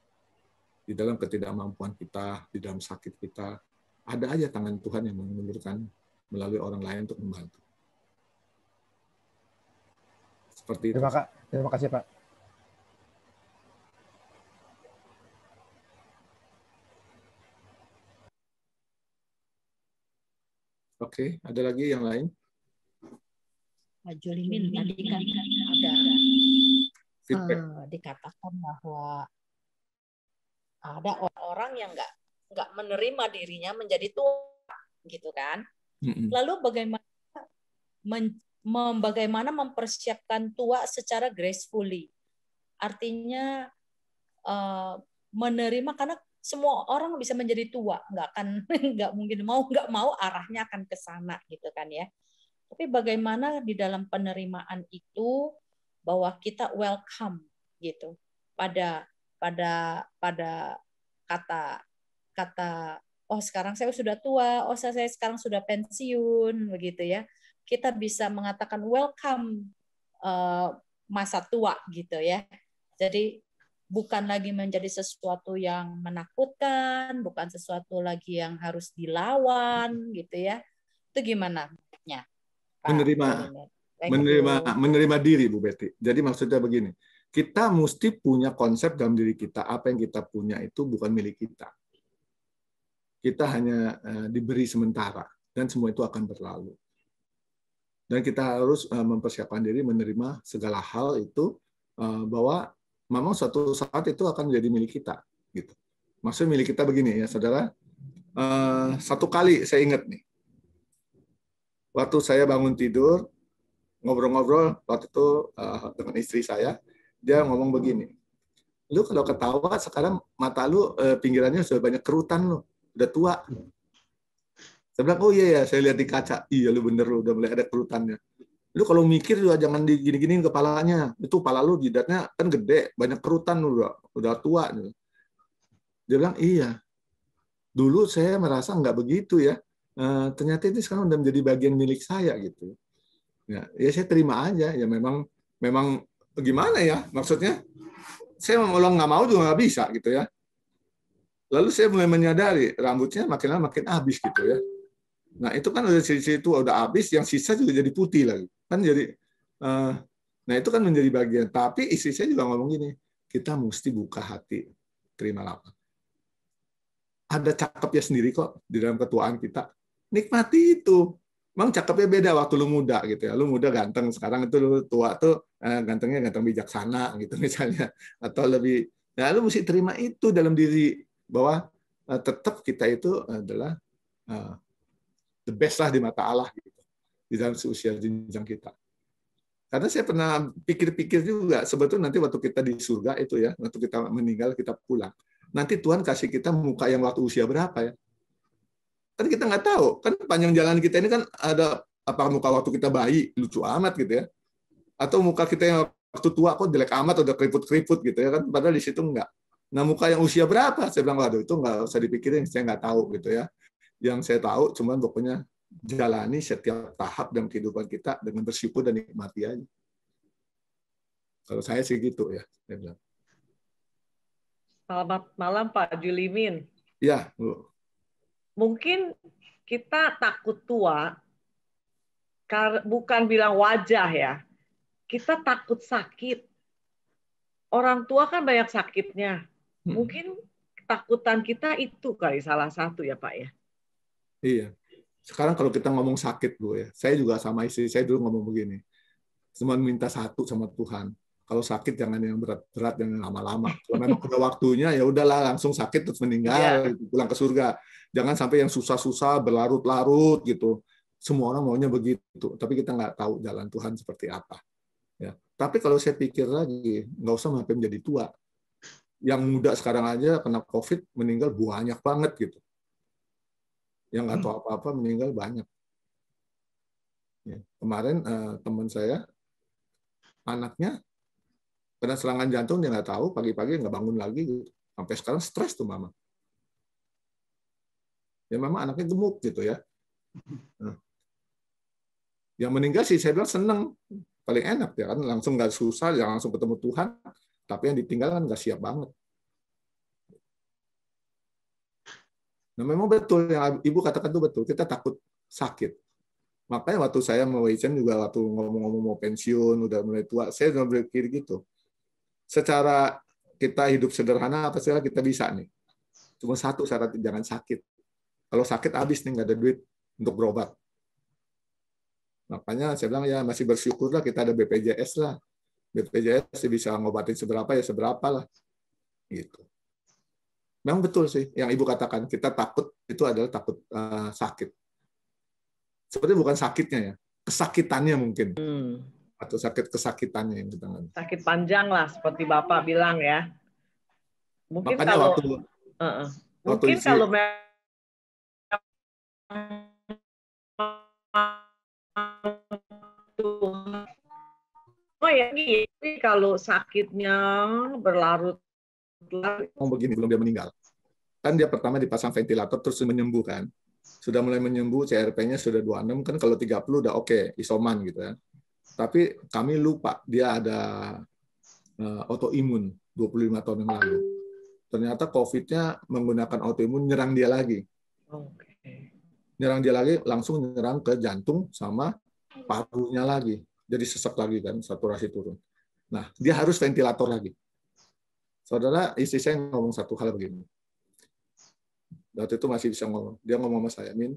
Di dalam ketidakmampuan kita, di dalam sakit kita, ada aja tangan Tuhan yang mengulurkan melalui orang lain untuk membantu. Seperti itu. Terima kasih, Pak. Oke, ada lagi yang lain? Pak Julimin, tadi kan ada dikatakan bahwa ada orang yang nggak menerima dirinya menjadi tua, gitu kan? Lalu bagaimana mempersiapkan tua secara gracefully? Artinya menerima, karena semua orang bisa menjadi tua, nggak mungkin nggak mau arahnya akan ke sana, gitu kan ya. Tapi bagaimana di dalam penerimaan itu bahwa kita welcome gitu pada kata oh sekarang saya sudah tua, oh saya sekarang sudah pensiun, begitu ya. Kita bisa mengatakan welcome masa tua gitu ya. Jadi bukan lagi menjadi sesuatu yang menakutkan, bukan sesuatu lagi yang harus dilawan, gitu ya. Itu gimana? Menerima diri, Bu Betty. Jadi maksudnya begini, kita mesti punya konsep dalam diri kita, apa yang kita punya itu bukan milik kita. Kita hanya diberi sementara, dan semua itu akan berlalu. Dan kita harus mempersiapkan diri menerima segala hal itu, bahwa memang suatu saat itu akan menjadi milik kita. Gitu. Maksudnya milik kita begini ya, saudara. Satu kali saya ingat nih, waktu saya bangun tidur, ngobrol-ngobrol waktu itu dengan istri saya, dia ngomong begini, lu kalau ketawa sekarang mata lu pinggirannya sudah banyak kerutan lu, udah tua. Saya bilang, oh iya ya, saya lihat di kaca, iya lu bener lu udah mulai ada kerutannya. Lu kalau mikir juga jangan digini-giniin kepalanya, itu kepala lu jidatnya kan gede, banyak kerutan lu udah tua. Dia bilang, iya. Dulu saya merasa nggak begitu ya. Ternyata ini sekarang udah menjadi bagian milik saya gitu. Ya saya terima aja. Ya memang gimana ya? Maksudnya saya mau nggak mau juga nggak bisa gitu ya. Lalu saya mulai menyadari rambutnya makin lama makin habis gitu ya. Nah itu kan udah sisi itu udah habis, yang sisa juga jadi putih lagi. Kan jadi, nah itu kan menjadi bagian. Tapi istri saya juga ngomong gini, kita mesti buka hati, terima lapar. Ada cakepnya sendiri kok di dalam ketuaan kita. Nikmati itu. Memang cakepnya beda waktu lu muda gitu ya. Lu muda ganteng, sekarang itu lu tua tuh gantengnya ganteng bijaksana gitu misalnya. Atau lebih, nah lu mesti terima itu dalam diri bahwa tetap kita itu adalah the best lah di mata Allah gitu. Di dalam seusia jenjang kita. Karena saya pernah pikir-pikir juga, sebetulnya nanti waktu kita di surga itu ya, waktu kita meninggal kita pulang. Nanti Tuhan kasih kita muka yang waktu usia berapa ya? Kan kita nggak tahu. Kan panjang jalan kita ini kan ada apa muka waktu kita bayi lucu amat gitu ya. Atau muka kita yang waktu tua kok jelek amat udah keriput-keriput gitu ya kan. Padahal di situ enggak. Nah, muka yang usia berapa? Saya bilang, waduh itu nggak usah dipikirin, saya nggak tahu gitu ya. Yang saya tahu cuman pokoknya jalani setiap tahap dalam kehidupan kita dengan bersyukur dan nikmati aja. Kalau saya sih gitu ya. Saya bilang. Selamat malam Pak Julimin. Ya, Bu. Mungkin kita takut tua, bukan bilang wajah ya. Kita takut sakit. Orang tua kan banyak sakitnya. Mungkin ketakutan kita itu kali salah satu ya Pak ya. Iya. Sekarang kalau kita ngomong sakit, Bu ya. Saya juga sama istri saya dulu ngomong begini. Cuma minta satu sama Tuhan. Kalau sakit jangan yang berat-berat, jangan lama-lama. Kalau memang udah waktunya ya udahlah langsung sakit terus meninggal, pulang ke surga. Jangan sampai yang susah-susah berlarut-larut gitu. Semua orang maunya begitu, tapi kita nggak tahu jalan Tuhan seperti apa. Ya. Tapi kalau saya pikir lagi, nggak usah sampai menjadi tua. Yang muda sekarang aja kena COVID meninggal banyak banget gitu. Yang nggak tahu apa-apa meninggal banyak. Ya. Kemarin teman saya anaknya kena serangan jantung, dia nggak tahu, pagi-pagi nggak bangun lagi, gitu. Sampai sekarang stres tuh mama. Ya memang anaknya gemuk gitu ya. Nah. Yang meninggal sih saya bilang seneng, paling enak ya kan, langsung nggak susah, ya langsung ketemu Tuhan. Tapi yang ditinggal kan nggak siap banget. Nah memang betul yang Ibu katakan itu betul, kita takut sakit. Makanya waktu saya mau Weichen juga waktu ngomong-ngomong mau pensiun, udah mulai tua, saya udah berpikir gitu. Secara kita hidup sederhana apa sih kita bisa nih. Cuma satu syarat, jangan sakit. Kalau sakit habis nih nggak ada duit untuk berobat. Makanya saya bilang ya masih bersyukurlah kita ada BPJS lah. BPJS bisa ngobatin seberapa ya seberapa lah. Gitu. Memang betul sih yang Ibu katakan, kita takut itu adalah takut sakit. Sebenarnya bukan sakitnya ya, kesakitannya mungkin. Atau sakit kesakitannya yang kita nggak. Sakit panjang lah seperti Bapak bilang ya. Mungkin makanya kalau waktu kalau ya kalau sakitnya berlarut-larut begini belum dia meninggal. Kan dia pertama dipasang ventilator terus menyembuhkan. Sudah mulai menyembuh, CRP-nya sudah 26 kan, kalau 30 udah oke, isoman gitu ya. Tapi kami lupa dia ada autoimun 25 tahun yang lalu. Ternyata COVID-nya menggunakan autoimun nyerang dia lagi. Nyerang dia lagi, langsung nyerang ke jantung sama parunya lagi. Jadi sesak lagi kan, saturasi turun. Nah, dia harus ventilator lagi. Saudara, istri saya ngomong satu hal begini. Waktu itu masih bisa ngomong. Dia ngomong sama saya, Min,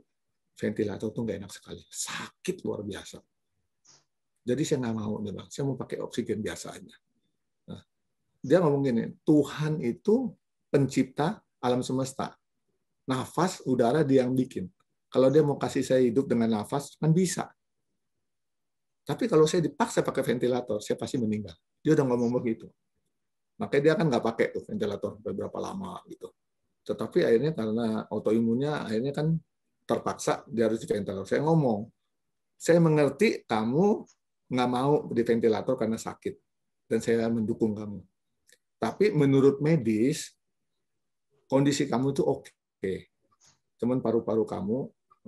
ventilator tuh nggak enak sekali. Sakit luar biasa. Jadi saya nggak mau, dia bilang, saya mau pakai oksigen biasa aja. Nah, dia ngomong gini, Tuhan itu pencipta alam semesta. Nafas, udara dia yang bikin. Kalau dia mau kasih saya hidup dengan nafas, kan bisa. Tapi kalau saya dipaksa pakai ventilator, saya pasti meninggal. Dia udah ngomong begitu. Makanya dia kan nggak pakai tuh ventilator beberapa lama gitu. Tetapi akhirnya karena autoimunnya akhirnya kan terpaksa dia harus di ventilator. Saya ngomong, saya mengerti kamu nggak mau di ventilator karena sakit, dan saya mendukung kamu. Tapi menurut medis, kondisi kamu itu oke. Cuman paru-paru kamu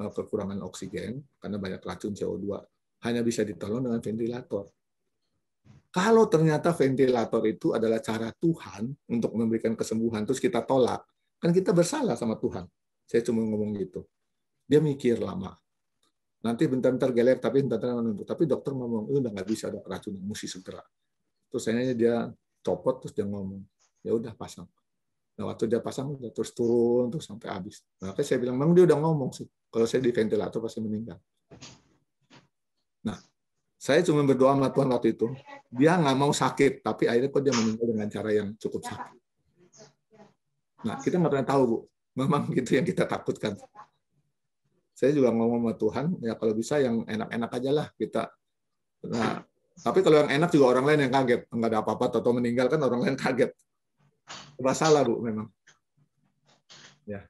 kekurangan oksigen karena banyak racun CO2, hanya bisa ditolong dengan ventilator. Kalau ternyata ventilator itu adalah cara Tuhan untuk memberikan kesembuhan, terus kita tolak, kan kita bersalah sama Tuhan. Saya cuma ngomong gitu. Dia mikir lama. Nanti bentar-bentar geler, tapi bentar-bentar menunggu. Tapi dokter ngomong, udah nggak bisa, ada racun, mesti segera. Terus akhirnya dia copot, terus dia ngomong, ya udah pasang. Nah, waktu dia pasang, udah terus turun, terus sampai habis. Nah, saya bilang, memang dia udah ngomong sih, kalau saya di ventilator pasti meninggal. Nah, saya cuma berdoa sama Tuhan waktu itu. Dia nggak mau sakit, tapi akhirnya kok dia meninggal dengan cara yang cukup sakit. Nah, kita nggak pernah tahu, Bu. Memang gitu yang kita takutkan. Saya juga ngomong sama Tuhan, ya kalau bisa yang enak-enak aja lah kita. Nah, tapi kalau yang enak juga orang lain yang kaget. Nggak ada apa-apa, atau meninggal kan orang lain kaget. Masalah, Bu, memang. Ya.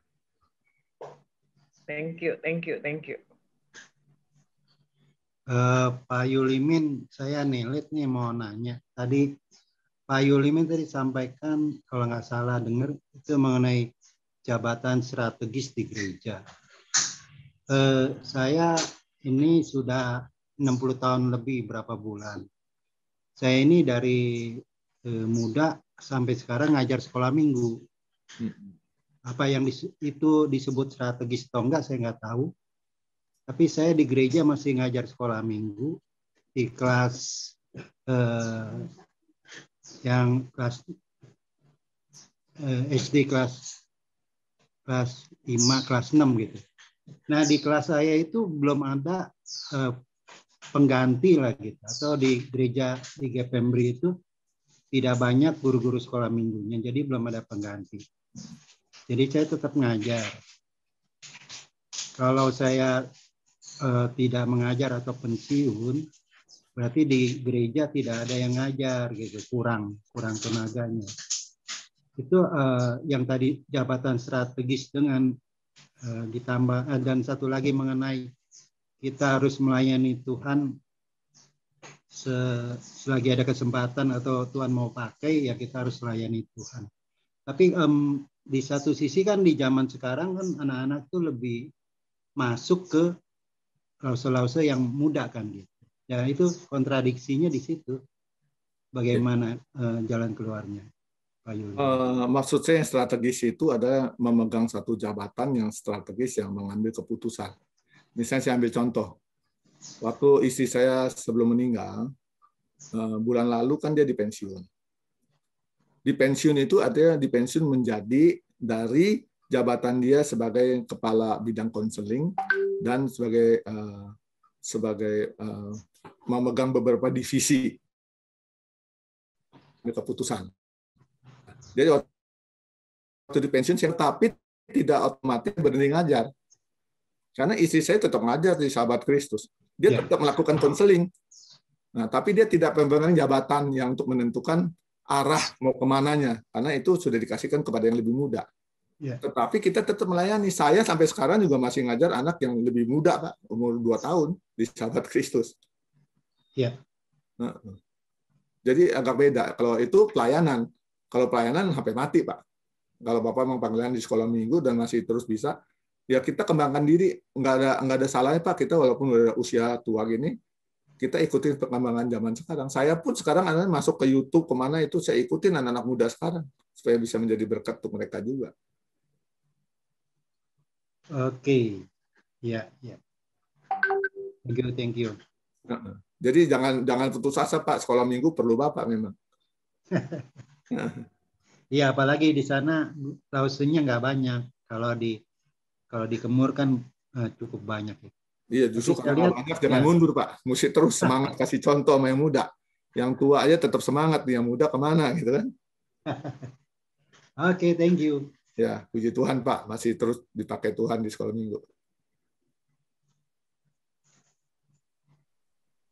Thank you, thank you, thank you. Pak Yulimin, saya nilit nih mau nanya. Tadi Pak Yulimin tadi sampaikan, kalau nggak salah dengar, itu mengenai jabatan strategis di gereja. Saya ini sudah 60 tahun lebih berapa bulan. Saya ini dari muda sampai sekarang ngajar sekolah minggu. Apa yang itu disebut strategis atau enggak saya nggak tahu. Tapi saya di gereja masih ngajar sekolah minggu di kelas yang kelas SD kelas 5, kelas 6 gitu. Nah di kelas saya itu belum ada pengganti lah gitu. Atau di gereja di Gepembri itu tidak banyak guru-guru sekolah minggunya, jadi belum ada pengganti. Jadi saya tetap ngajar. Kalau saya tidak mengajar atau pensiun, berarti di gereja tidak ada yang ngajar gitu, kurang tenaganya. Itu yang tadi jabatan strategis dengan ditambah dan satu lagi mengenai kita harus melayani Tuhan selagi ada kesempatan atau Tuhan mau pakai, ya kita harus melayani Tuhan. Tapi di satu sisi kan di zaman sekarang kan anak-anak tuh lebih masuk ke lause-lause yang muda kan gitu. Ya itu kontradiksinya di situ. Bagaimana jalan keluarnya, Pak Yuli? Maksud saya yang strategis itu adalah memegang satu jabatan yang strategis yang mengambil keputusan. Misalnya saya ambil contoh. Waktu istri saya sebelum meninggal, bulan lalu kan dia dipensiun. Dipensiun itu artinya dipensiun menjadi dari jabatan dia sebagai kepala bidang konseling dan sebagai memegang beberapa divisi keputusan. Jadi waktu dipensiun saya tapi tidak otomatis berhenti ngajar. Karena istri saya tetap ngajar di Sahabat Kristus. Dia tetap melakukan konseling. Nah, tapi dia tidak memegang jabatan yang untuk menentukan arah mau kemananya. Karena itu sudah dikasihkan kepada yang lebih muda. Tetapi kita tetap melayani. Saya sampai sekarang juga masih ngajar anak yang lebih muda, Pak. Umur 2 tahun di Sahabat Kristus. Jadi agak beda. Kalau itu pelayanan. Kalau pelayanan sampai mati, Pak. Kalau Bapak memang panggilan di sekolah minggu dan masih terus bisa, ya kita kembangkan diri. Nggak ada salahnya, Pak. Kita walaupun udah usia tua gini, kita ikutin perkembangan zaman sekarang. Saya pun sekarang anak masuk ke YouTube kemana itu saya ikutin anak-anak muda sekarang supaya bisa menjadi berkat untuk mereka juga. Oke, ya. Thank you. Jadi jangan putus asa, Pak. Sekolah minggu perlu Bapak memang. Iya, apalagi di sana lausenya nggak banyak. Kalau di Kemur kan cukup banyak. Iya, justru kalau banyak jangan mundur, Pak. Mesti terus semangat kasih contoh sama yang muda. Yang tua aja tetap semangat, yang muda kemana gitu kan? Oke, thank you. Ya, puji Tuhan, Pak. Masih terus dipakai Tuhan di sekolah minggu.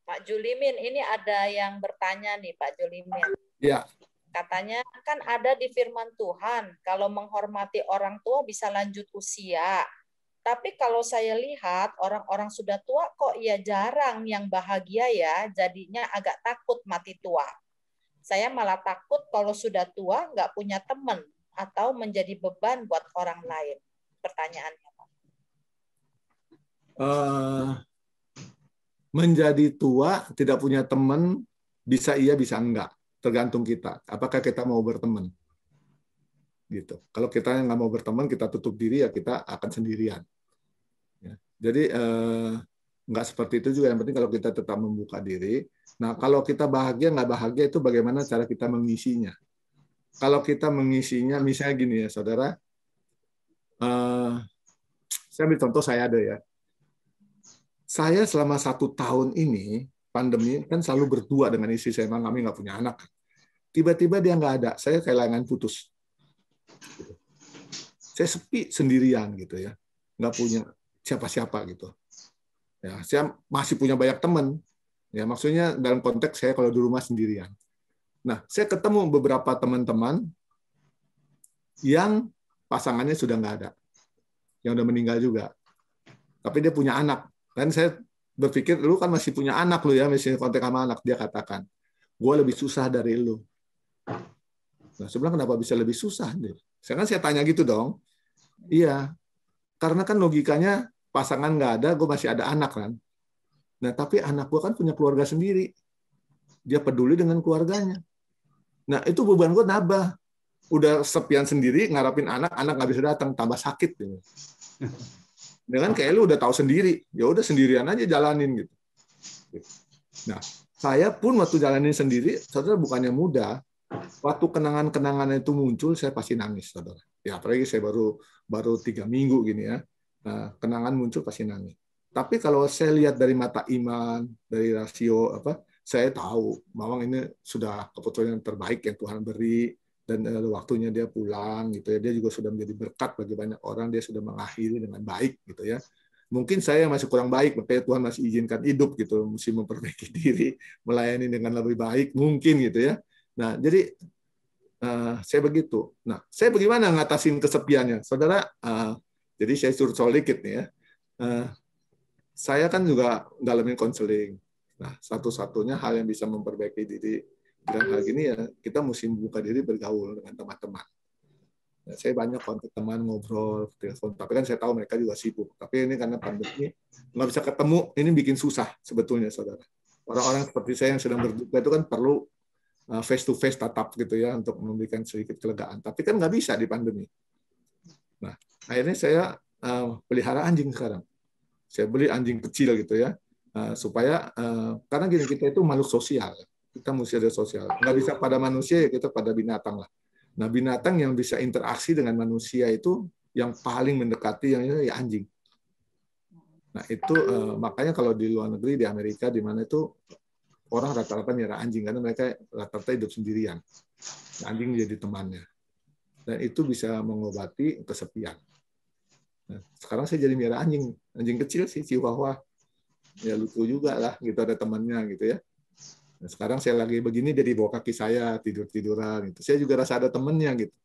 Pak Julimin, ini ada yang bertanya nih, Pak Julimin. Ya. Katanya kan ada di firman Tuhan, kalau menghormati orang tua bisa lanjut usia. Tapi kalau saya lihat orang-orang sudah tua kok ya jarang yang bahagia ya, jadinya agak takut mati tua. Saya malah takut kalau sudah tua nggak punya teman atau menjadi beban buat orang lain. Pertanyaannya, Pak. Menjadi tua tidak punya teman bisa iya bisa enggak. Tergantung kita. Apakah kita mau berteman? Gitu. Kalau kita nggak mau berteman, kita tutup diri, ya kita akan sendirian. Ya. Jadi nggak seperti itu juga. Yang penting kalau kita tetap membuka diri. Nah, kalau kita bahagia nggak bahagia itu bagaimana cara kita mengisinya. Kalau kita mengisinya, misalnya gini ya, saudara. Saya ambil contoh saya ada ya. Saya selama 1 tahun ini pandemi kan selalu berdua dengan istri saya, memang kami nggak punya anak. Tiba-tiba dia nggak ada, saya kehilangan putus. Saya sepi sendirian gitu ya, nggak punya siapa-siapa gitu. Ya, saya masih punya banyak teman. Ya, maksudnya dalam konteks saya kalau di rumah sendirian. Nah, saya ketemu beberapa teman-teman yang pasangannya sudah nggak ada, yang udah meninggal juga. tapi dia punya anak. Kan saya berpikir, lu kan masih punya anak lu ya, masih kontak sama anak. Dia katakan, gue lebih susah dari lu. Nah, saya bilang, kenapa bisa lebih susah? Saya tanya gitu dong. Iya, karena kan logikanya pasangan nggak ada, gue masih ada anak kan. Nah, tapi anak gue kan punya keluarga sendiri. Dia peduli dengan keluarganya. Nah, itu beban gue nambah. Udah sepian sendiri, ngarapin anak nggak bisa datang, tambah sakit. Dengan kayak lu udah tahu sendiri, ya udah sendirian aja jalanin gitu. Nah, saya pun waktu jalanin sendiri, saudara, bukannya mudah. Waktu kenangan-kenangan itu muncul, saya pasti nangis, saudara. Ya, apalagi saya baru 3 minggu gini ya. Nah, kenangan muncul pasti nangis. Tapi kalau saya lihat dari mata iman, dari rasio saya tahu memang ini sudah keputusan yang terbaik yang Tuhan beri, dan waktunya dia pulang gitu ya. Dia juga sudah menjadi berkat bagi banyak orang, dia sudah mengakhiri dengan baik gitu ya. Mungkin saya masih kurang baik, makanya Tuhan masih izinkan hidup gitu, mesti memperbaiki diri, melayani dengan lebih baik mungkin gitu ya. Nah, jadi saya begitu. Nah, saya bagaimana ngatasin kesepiannya, saudara? Jadi saya curcol dikit nih ya. Saya kan juga ngalamin konseling. Nah, satu-satunya hal yang bisa memperbaiki diri dalam hal gini ya, kita mesti membuka diri bergaul dengan teman-teman. Nah, saya banyak kontak teman, ngobrol, telepon. Tapi kan saya tahu mereka juga sibuk. Tapi ini karena pandemi nggak bisa ketemu, ini bikin susah sebetulnya, saudara. Orang-orang seperti saya yang sedang berduka itu kan perlu face to face tatap gitu ya untuk memberikan sedikit kelegaan. Tapi kan nggak bisa di pandemi. Nah, akhirnya saya pelihara anjing sekarang. Saya beli anjing kecil gitu ya, supaya karena gini, kita itu makhluk sosial, kita mesti ada sosial. Nggak bisa pada manusia ya kita pada binatang lah. Nah, binatang yang bisa interaksi dengan manusia itu yang paling mendekati yang ya anjing. Nah, itu makanya kalau di luar negeri, di Amerika, di mana itu orang rata-rata nyara anjing karena mereka rata-rata hidup sendirian. Anjing menjadi temannya. Dan itu bisa mengobati kesepian. Nah, sekarang saya jadi miara anjing kecil sih, Chihuahua. Ya lucu juga lah, gitu ada temannya gitu ya. Nah, sekarang saya lagi begini, jadi bawa kaki saya tidur-tiduran. Gitu. Saya juga rasa ada temennya gitu.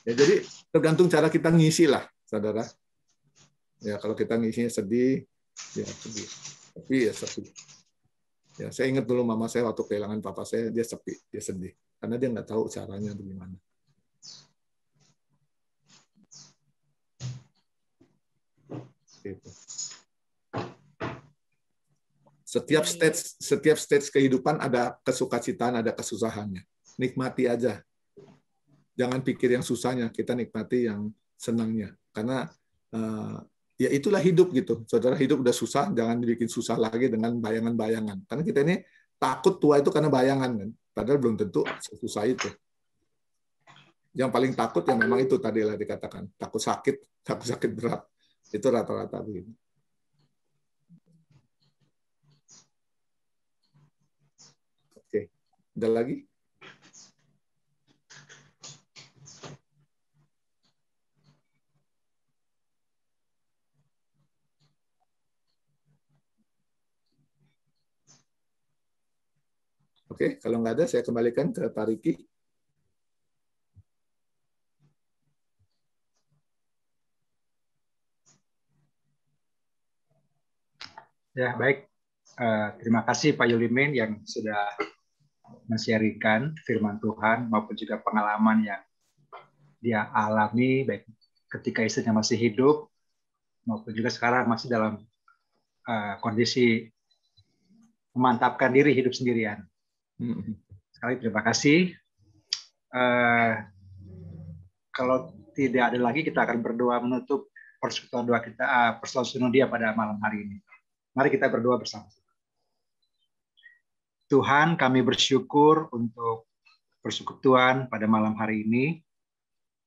Ya, jadi tergantung cara kita ngisi lah, saudara. Ya kalau kita ngisinya sedih, ya sedih. Tapi ya sedih. Ya saya ingat dulu mama saya waktu kehilangan papa saya, dia sepi, dia sedih, karena dia nggak tahu caranya bagaimana. Gitu. Setiap stage kehidupan ada kesukacitaan, ada kesusahannya. Nikmati aja. Jangan pikir yang susahnya, kita nikmati yang senangnya. Karena ya itulah hidup gitu. Saudara, hidup udah susah, jangan dibikin susah lagi dengan bayangan-bayangan. Karena kita ini takut tua itu karena bayangan kan. Padahal belum tentu sesusah itu. Yang paling takut yang memang itu tadi lah dikatakan, takut sakit berat. Itu rata-rata begitu. Oke, ada lagi? Oke, kalau nggak ada, saya kembalikan ke Pak Riki. Ya, baik. Terima kasih Pak Yulimin yang sudah men-sharingkan firman Tuhan maupun juga pengalaman yang dia alami baik ketika istrinya masih hidup maupun juga sekarang masih dalam kondisi memantapkan diri hidup sendirian. Sekali terima kasih. Kalau tidak ada lagi, kita akan berdoa menutup persekutuan doa kita, persekutuan Sinodia pada malam hari ini. Mari kita berdoa bersama. Tuhan, kami bersyukur untuk persekutuan pada malam hari ini,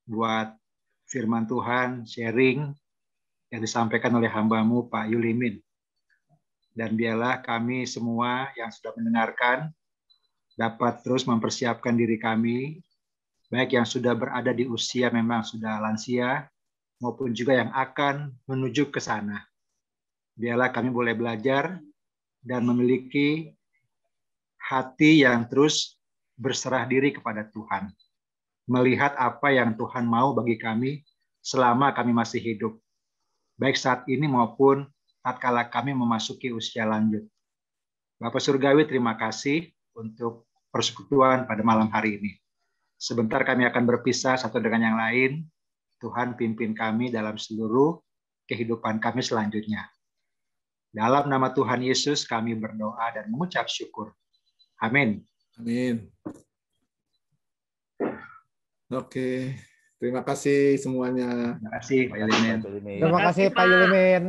buat firman Tuhan, sharing yang disampaikan oleh hamba-Mu Pak Yulimin. Dan biarlah kami semua yang sudah mendengarkan dapat terus mempersiapkan diri kami, baik yang sudah berada di usia memang sudah lansia, maupun juga yang akan menuju ke sana. Biarlah kami boleh belajar dan memiliki hati yang terus berserah diri kepada Tuhan. Melihat apa yang Tuhan mau bagi kami selama kami masih hidup. baik saat ini maupun tatkala kami memasuki usia lanjut. Bapak Surgawi, terima kasih untuk persekutuan pada malam hari ini. Sebentar kami akan berpisah satu dengan yang lain. Tuhan pimpin kami dalam seluruh kehidupan kami selanjutnya. Dalam nama Tuhan Yesus kami berdoa dan mengucap syukur. Amin. Amin. Oke, terima kasih semuanya. Terima kasih Pak Yulimin. Terima kasih Pak Yulimin.